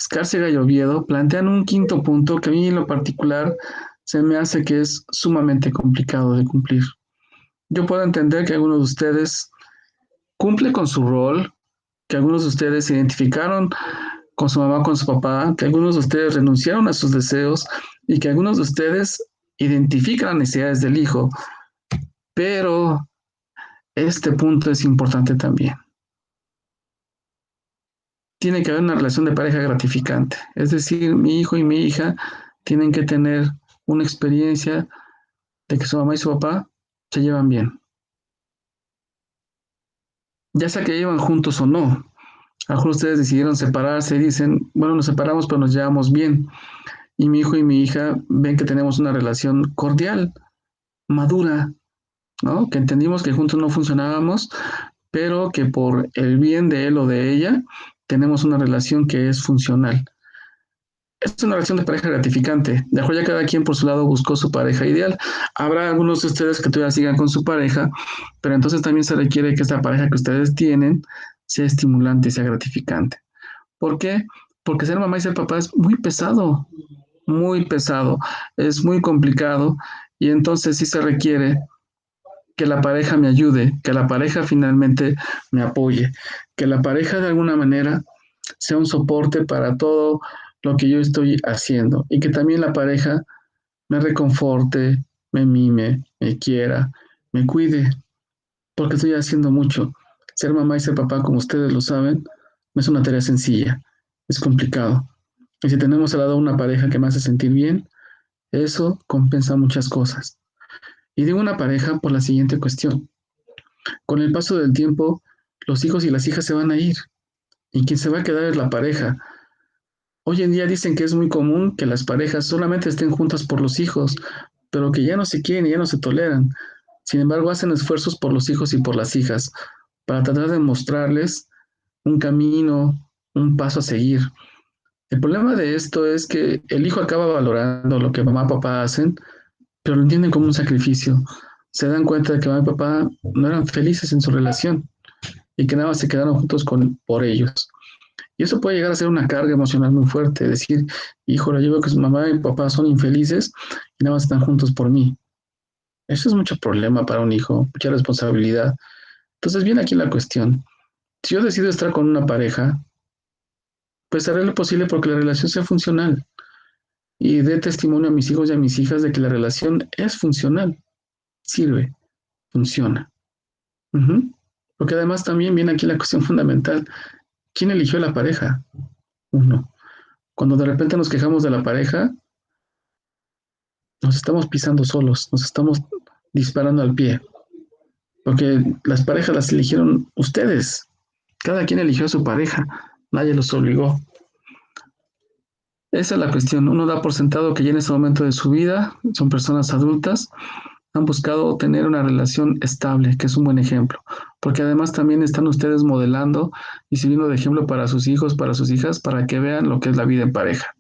Escárcega y Oviedo plantean un quinto punto que a mí en lo particular se me hace que es sumamente complicado de cumplir. Yo puedo entender que algunos de ustedes cumple con su rol, que algunos de ustedes se identificaron con su mamá, con su papá, que algunos de ustedes renunciaron a sus deseos y que algunos de ustedes identifican las necesidades del hijo, pero este punto es importante también. Tiene que haber una relación de pareja gratificante, es decir, mi hijo y mi hija tienen que tener una experiencia de que su mamá y su papá se llevan bien, ya sea que llevan juntos o no. A lo mejor ustedes decidieron separarse y dicen, bueno, nos separamos pero nos llevamos bien, y mi hijo y mi hija ven que tenemos una relación cordial, madura, ¿no? Que entendimos que juntos no funcionábamos, pero que por el bien de él o de ella tenemos una relación que es funcional. Es una relación de pareja gratificante. Dejó ya cada quien por su lado buscó su pareja ideal. Habrá algunos de ustedes que todavía sigan con su pareja, pero entonces también se requiere que esta pareja que ustedes tienen sea estimulante y sea gratificante. ¿Por qué? Porque ser mamá y ser papá es muy pesado, es muy complicado, y entonces sí se requiere que la pareja me ayude, que la pareja finalmente me apoye, que la pareja de alguna manera sea un soporte para todo lo que yo estoy haciendo, y que también la pareja me reconforte, me mime, me quiera, me cuide, porque estoy haciendo mucho. Ser mamá y ser papá, como ustedes lo saben, no es una tarea sencilla, es complicado. Y si tenemos al lado una pareja que me hace sentir bien, eso compensa muchas cosas. Y digo una pareja por la siguiente cuestión. Con el paso del tiempo, los hijos y las hijas se van a ir, y quien se va a quedar es la pareja. Hoy en día dicen que es muy común que las parejas solamente estén juntas por los hijos, pero que ya no se quieren y ya no se toleran. Sin embargo, hacen esfuerzos por los hijos y por las hijas para tratar de mostrarles un camino, un paso a seguir. El problema de esto es que el hijo acaba valorando lo que mamá y papá hacen, pero lo entienden como un sacrificio. Se dan cuenta de que mamá y papá no eran felices en su relación y que nada más se quedaron juntos por ellos. Y eso puede llegar a ser una carga emocional muy fuerte, decir, híjole, yo veo que su mamá y papá son infelices y nada más están juntos por mí. Eso es mucho problema para un hijo, mucha responsabilidad. Entonces viene aquí la cuestión. Si yo decido estar con una pareja, pues haré lo posible porque la relación sea funcional y dé testimonio a mis hijos y a mis hijas de que la relación es funcional, sirve, funciona. Ujú. Porque además también viene aquí la cuestión fundamental. ¿Quién eligió la pareja? Uno. Cuando de repente nos quejamos de la pareja, nos estamos pisando solos, nos estamos disparando al pie, porque las parejas las eligieron ustedes. Cada quien eligió a su pareja, nadie los obligó. Esa es la cuestión. Uno da por sentado que ya en ese momento de su vida son personas adultas, han buscado tener una relación estable, que es un buen ejemplo, porque además también están ustedes modelando y sirviendo de ejemplo para sus hijos, para sus hijas, para que vean lo que es la vida en pareja.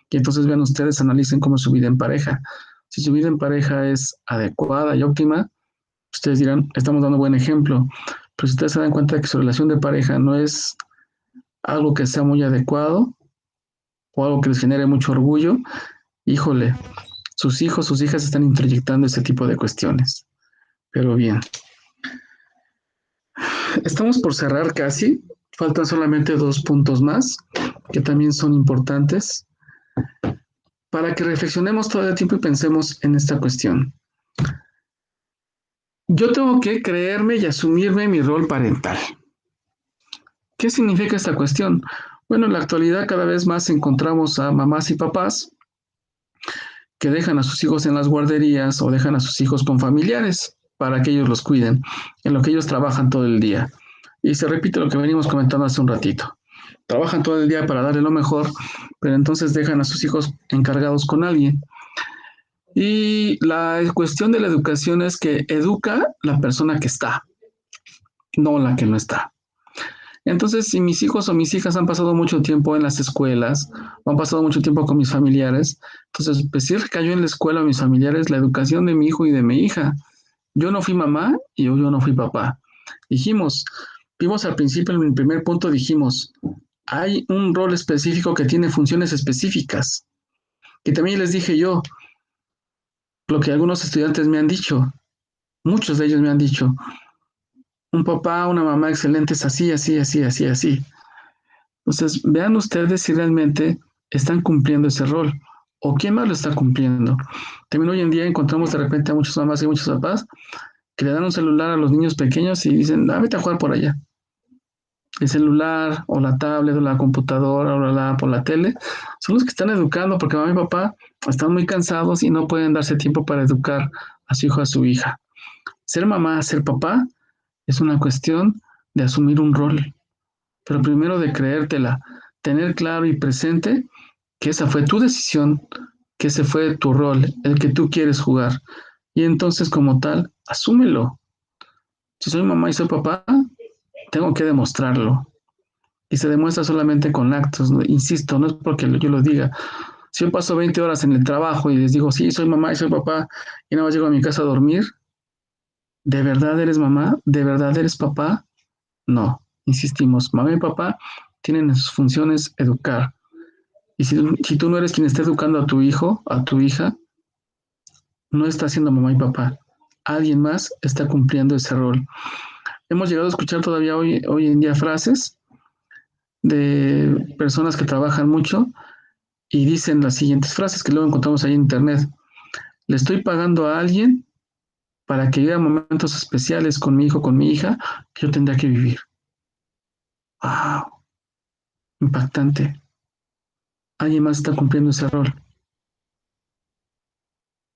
Y entonces vean ustedes, analicen cómo es su vida en pareja. Si su vida en pareja es adecuada y óptima, ustedes dirán, estamos dando buen ejemplo. Pero si ustedes se dan cuenta de que su relación de pareja no es algo que sea muy adecuado o algo que les genere mucho orgullo, híjole, sus hijos, sus hijas están introyectando ese tipo de cuestiones. Pero bien, estamos por cerrar casi. Faltan solamente 2 puntos más, que también son importantes, para que reflexionemos todo el tiempo y pensemos en esta cuestión. Yo tengo que creerme y asumirme mi rol parental. ¿Qué significa esta cuestión? Bueno, en la actualidad cada vez más encontramos a mamás y papás que dejan a sus hijos en las guarderías o dejan a sus hijos con familiares para que ellos los cuiden, en lo que ellos trabajan todo el día. Y se repite lo que venimos comentando hace un ratito. Trabajan todo el día para darle lo mejor, pero entonces dejan a sus hijos encargados con alguien. Y la cuestión de la educación es que educa la persona que está, no la que no está. Entonces, si mis hijos o mis hijas han pasado mucho tiempo en las escuelas, o han pasado mucho tiempo con mis familiares, entonces, pues sí recayó en la escuela a mis familiares la educación de mi hijo y de mi hija. Yo no fui mamá y yo no fui papá. Dijimos, vimos al principio, en el primer punto dijimos, hay un rol específico que tiene funciones específicas. Y también les dije yo, lo que algunos estudiantes me han dicho, muchos de ellos me han dicho, un papá, una mamá excelente es así, así, así, así, así. Entonces, vean ustedes si realmente están cumpliendo ese rol o quién más lo está cumpliendo. También hoy en día encontramos de repente a muchas mamás y muchos papás que le dan un celular a los niños pequeños y dicen, vete a jugar por allá. El celular o la tablet o la computadora o la app o la tele son los que están educando porque mamá y papá están muy cansados y no pueden darse tiempo para educar a su hijo o a su hija. Ser mamá, ser papá es una cuestión de asumir un rol, pero primero de creértela, tener claro y presente que esa fue tu decisión, que ese fue tu rol, el que tú quieres jugar. Y entonces como tal, asúmelo. Si soy mamá y soy papá, tengo que demostrarlo. Y se demuestra solamente con actos, ¿no? Insisto, no es porque yo lo diga. Si yo paso 20 horas en el trabajo y les digo, sí, soy mamá y soy papá, y nada más llego a mi casa a dormir, ¿de verdad eres mamá? ¿De verdad eres papá? No, insistimos, mamá y papá tienen en sus funciones educar. Y si tú no eres quien está educando a tu hijo, a tu hija, no está siendo mamá y papá. Alguien más está cumpliendo ese rol. Hemos llegado a escuchar todavía hoy en día frases de personas que trabajan mucho y dicen las siguientes frases que luego encontramos ahí en internet. Le estoy pagando a alguien para que viva momentos especiales con mi hijo, con mi hija, que yo tendría que vivir. ¡Wow! Impactante. Alguien más está cumpliendo ese rol.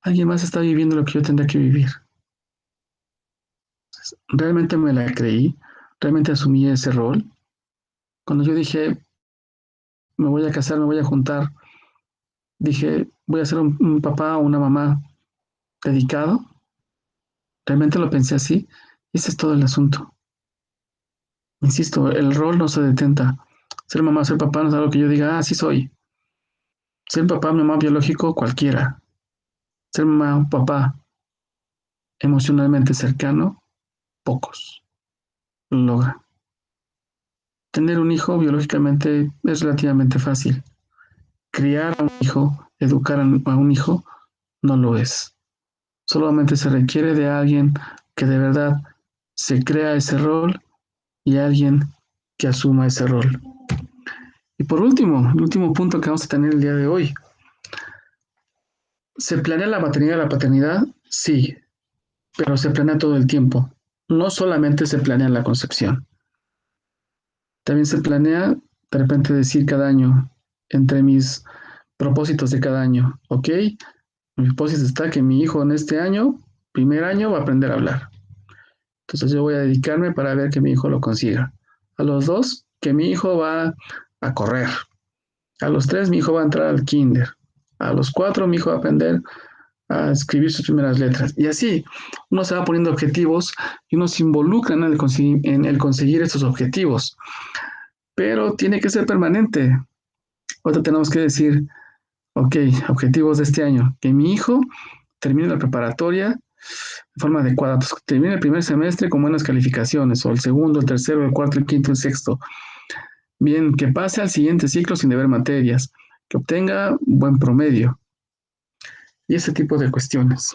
Alguien más está viviendo lo que yo tendría que vivir. Realmente me la creí, realmente asumí ese rol. Cuando yo dije, me voy a casar, me voy a juntar, dije, voy a ser un papá o una mamá dedicado. Realmente lo pensé así. Y ese es todo el asunto. Insisto, el rol no se detenta. Ser mamá, ser papá no es algo que yo diga, sí soy. Ser papá, mamá biológico, cualquiera. Ser mamá, papá emocionalmente cercano, pocos lo logran. Tener un hijo biológicamente es relativamente fácil. Criar a un hijo, educar a un hijo, no lo es. Solamente se requiere de alguien que de verdad se crea ese rol y alguien que asuma ese rol. Y por último, el último punto que vamos a tener el día de hoy. ¿Se planea la maternidad y la paternidad? Sí, pero se planea todo el tiempo. No solamente se planea la concepción. También se planea de repente decir cada año, entre mis propósitos de cada año, ok, mi propósito está que mi hijo en este año, primer año, va a aprender a hablar. Entonces yo voy a dedicarme para ver que mi hijo lo consiga. A los 2, que mi hijo va a correr. A los 3, mi hijo va a entrar al kinder. A los 4, mi hijo va a aprender a escribir sus primeras letras. Y así, uno se va poniendo objetivos y uno se involucra en el conseguir esos objetivos. Pero tiene que ser permanente. Ahora tenemos que decir, ok, objetivos de este año, que mi hijo termine la preparatoria de forma adecuada, pues termine el primer semestre con buenas calificaciones, o el segundo, el tercero, el cuarto, el quinto, el sexto. Bien, que pase al siguiente ciclo sin deber materias, que obtenga buen promedio. y ese tipo de cuestiones.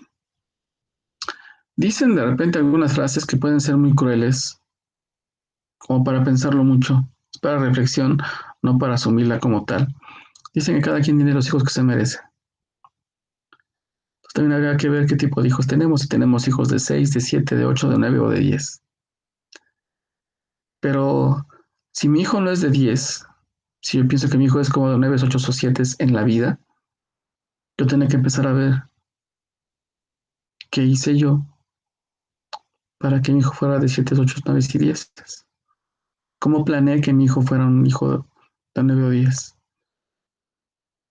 Dicen de repente algunas frases que pueden ser muy crueles, como para pensarlo mucho, es para reflexión, no para asumirla como tal. Dicen que cada quien tiene los hijos que se merece. Entonces también habría que ver qué tipo de hijos tenemos, si tenemos hijos de 6, de 7, de 8, de 9 o de 10. Pero si mi hijo no es de 10, si yo pienso que mi hijo es como de 9, 8 o 7 en la vida, yo tengo que empezar a ver qué hice yo para que mi hijo fuera de 7, 8, 9 y 10. ¿Cómo planeé que mi hijo fuera un hijo de 9 o 10?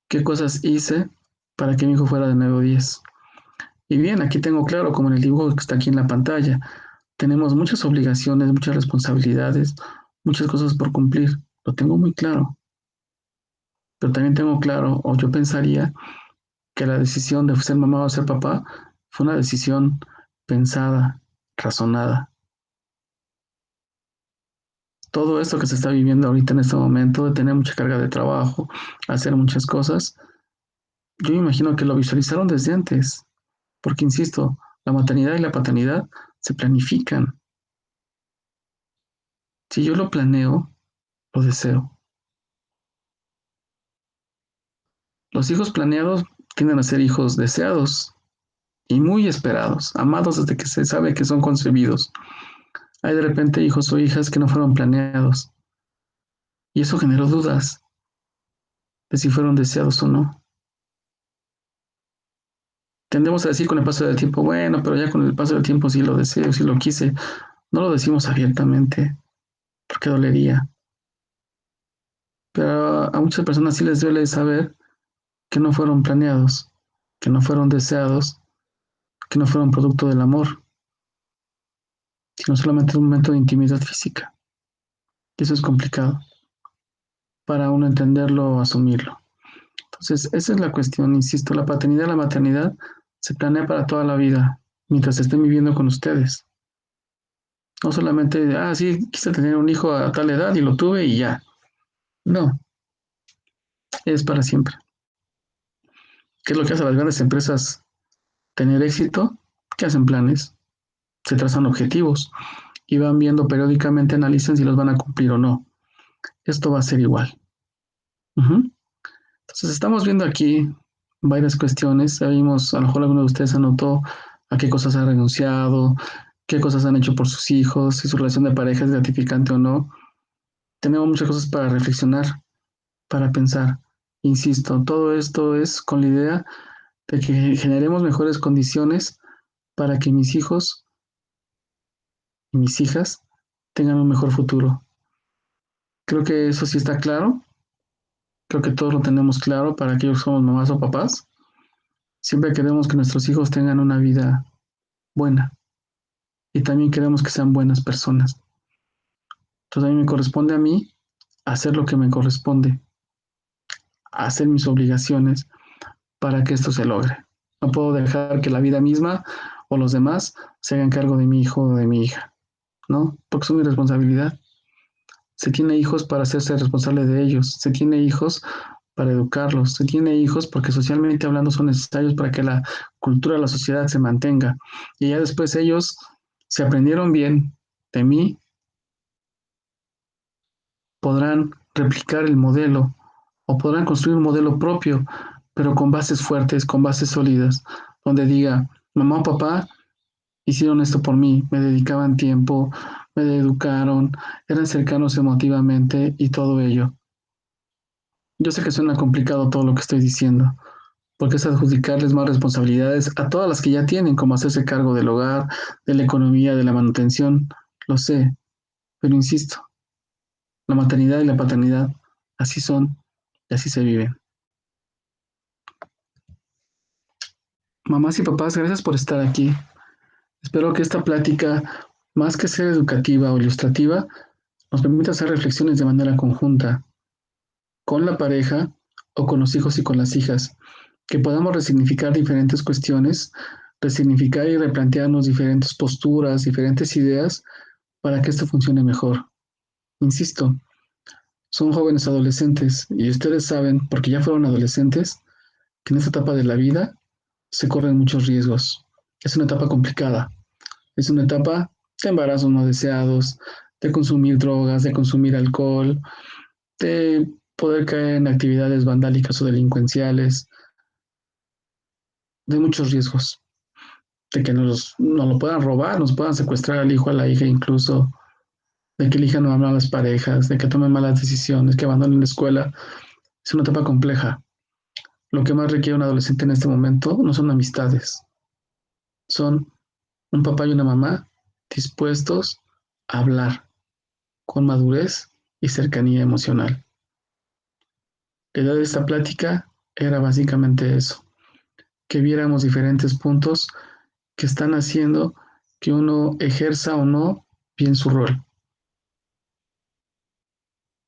¿Qué cosas hice para que mi hijo fuera de 9 o 10? Y bien, aquí tengo claro, como en el dibujo que está aquí en la pantalla, tenemos muchas obligaciones, muchas responsabilidades, muchas cosas por cumplir. Lo tengo muy claro. Pero también tengo claro, o yo pensaría, que la decisión de ser mamá o ser papá fue una decisión pensada, razonada. Todo esto que se está viviendo ahorita en este momento, de tener mucha carga de trabajo, hacer muchas cosas, yo me imagino que lo visualizaron desde antes, porque insisto, la maternidad y la paternidad se planifican. Si yo lo planeo, lo deseo. Los hijos planeados tienden a ser hijos deseados y muy esperados, amados desde que se sabe que son concebidos. Hay de repente hijos o hijas que no fueron planeados y eso generó dudas de si fueron deseados o no. Tendemos a decir con el paso del tiempo, bueno, pero ya con el paso del tiempo sí lo deseo, sí lo quise. No lo decimos abiertamente porque dolería, pero a muchas personas sí les duele saber que no fueron planeados, que no fueron deseados, que no fueron producto del amor, sino solamente un momento de intimidad física. Y eso es complicado para uno entenderlo o asumirlo. Entonces, esa es la cuestión, insisto, la paternidad, la maternidad se planea para toda la vida, mientras estén viviendo con ustedes. No solamente, sí, quise tener un hijo a tal edad y lo tuve y ya. No, es para siempre. ¿Qué es lo que hace a las grandes empresas tener éxito? Que hacen planes, se trazan objetivos y van viendo periódicamente, analizan si los van a cumplir o no. Esto va a ser igual. Uh-huh. Entonces, estamos viendo aquí varias cuestiones. Ya vimos, a lo mejor alguno de ustedes anotó a qué cosas ha renunciado, qué cosas han hecho por sus hijos, si su relación de pareja es gratificante o no. Tenemos muchas cosas para reflexionar, para pensar. Insisto, todo esto es con la idea de que generemos mejores condiciones para que mis hijos y mis hijas tengan un mejor futuro. Creo que eso sí está claro. Creo que todos lo tenemos claro para aquellos que somos mamás o papás. Siempre queremos que nuestros hijos tengan una vida buena y también queremos que sean buenas personas. Entonces a mí me corresponde a mí hacer lo que me corresponde, hacer mis obligaciones para que esto se logre. No puedo dejar que la vida misma o los demás se hagan cargo de mi hijo o de mi hija, ¿no? Porque es mi responsabilidad. Se tiene hijos para hacerse responsable de ellos, se tiene hijos para educarlos, se tiene hijos porque socialmente hablando son necesarios para que la cultura de la sociedad se mantenga. Y ya después ellos se aprendieron bien de mí, podrán replicar el modelo o podrán construir un modelo propio, pero con bases fuertes, con bases sólidas, donde diga, mamá o papá hicieron esto por mí, me dedicaban tiempo, me educaron, eran cercanos emotivamente y todo ello. Yo sé que suena complicado todo lo que estoy diciendo, porque es adjudicarles más responsabilidades a todas las que ya tienen, como hacerse cargo del hogar, de la economía, de la manutención, lo sé, pero insisto, la maternidad y la paternidad así son y así se viven. Mamás y papás, gracias por estar aquí. Espero que esta plática, más que ser educativa o ilustrativa, nos permita hacer reflexiones de manera conjunta con la pareja o con los hijos y con las hijas, que podamos resignificar diferentes cuestiones, resignificar y replantearnos diferentes posturas, diferentes ideas para que esto funcione mejor. Insisto, son jóvenes adolescentes y ustedes saben, porque ya fueron adolescentes, que en esta etapa de la vida se corren muchos riesgos. Es una etapa complicada. Es una etapa de embarazos no deseados, de consumir drogas, de consumir alcohol, de poder caer en actividades vandálicas o delincuenciales, de muchos riesgos, de que nos lo puedan robar, nos puedan secuestrar al hijo, a la hija incluso, de que elijan malas parejas, de que tomen malas decisiones, que abandonen la escuela. Es una etapa compleja. Lo que más requiere un adolescente en este momento no son amistades, son un papá y una mamá dispuestos a hablar con madurez y cercanía emocional. La idea de esta plática era básicamente eso, que viéramos diferentes puntos que están haciendo que uno ejerza o no bien su rol.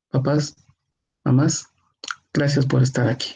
Papás, mamás, gracias por estar aquí.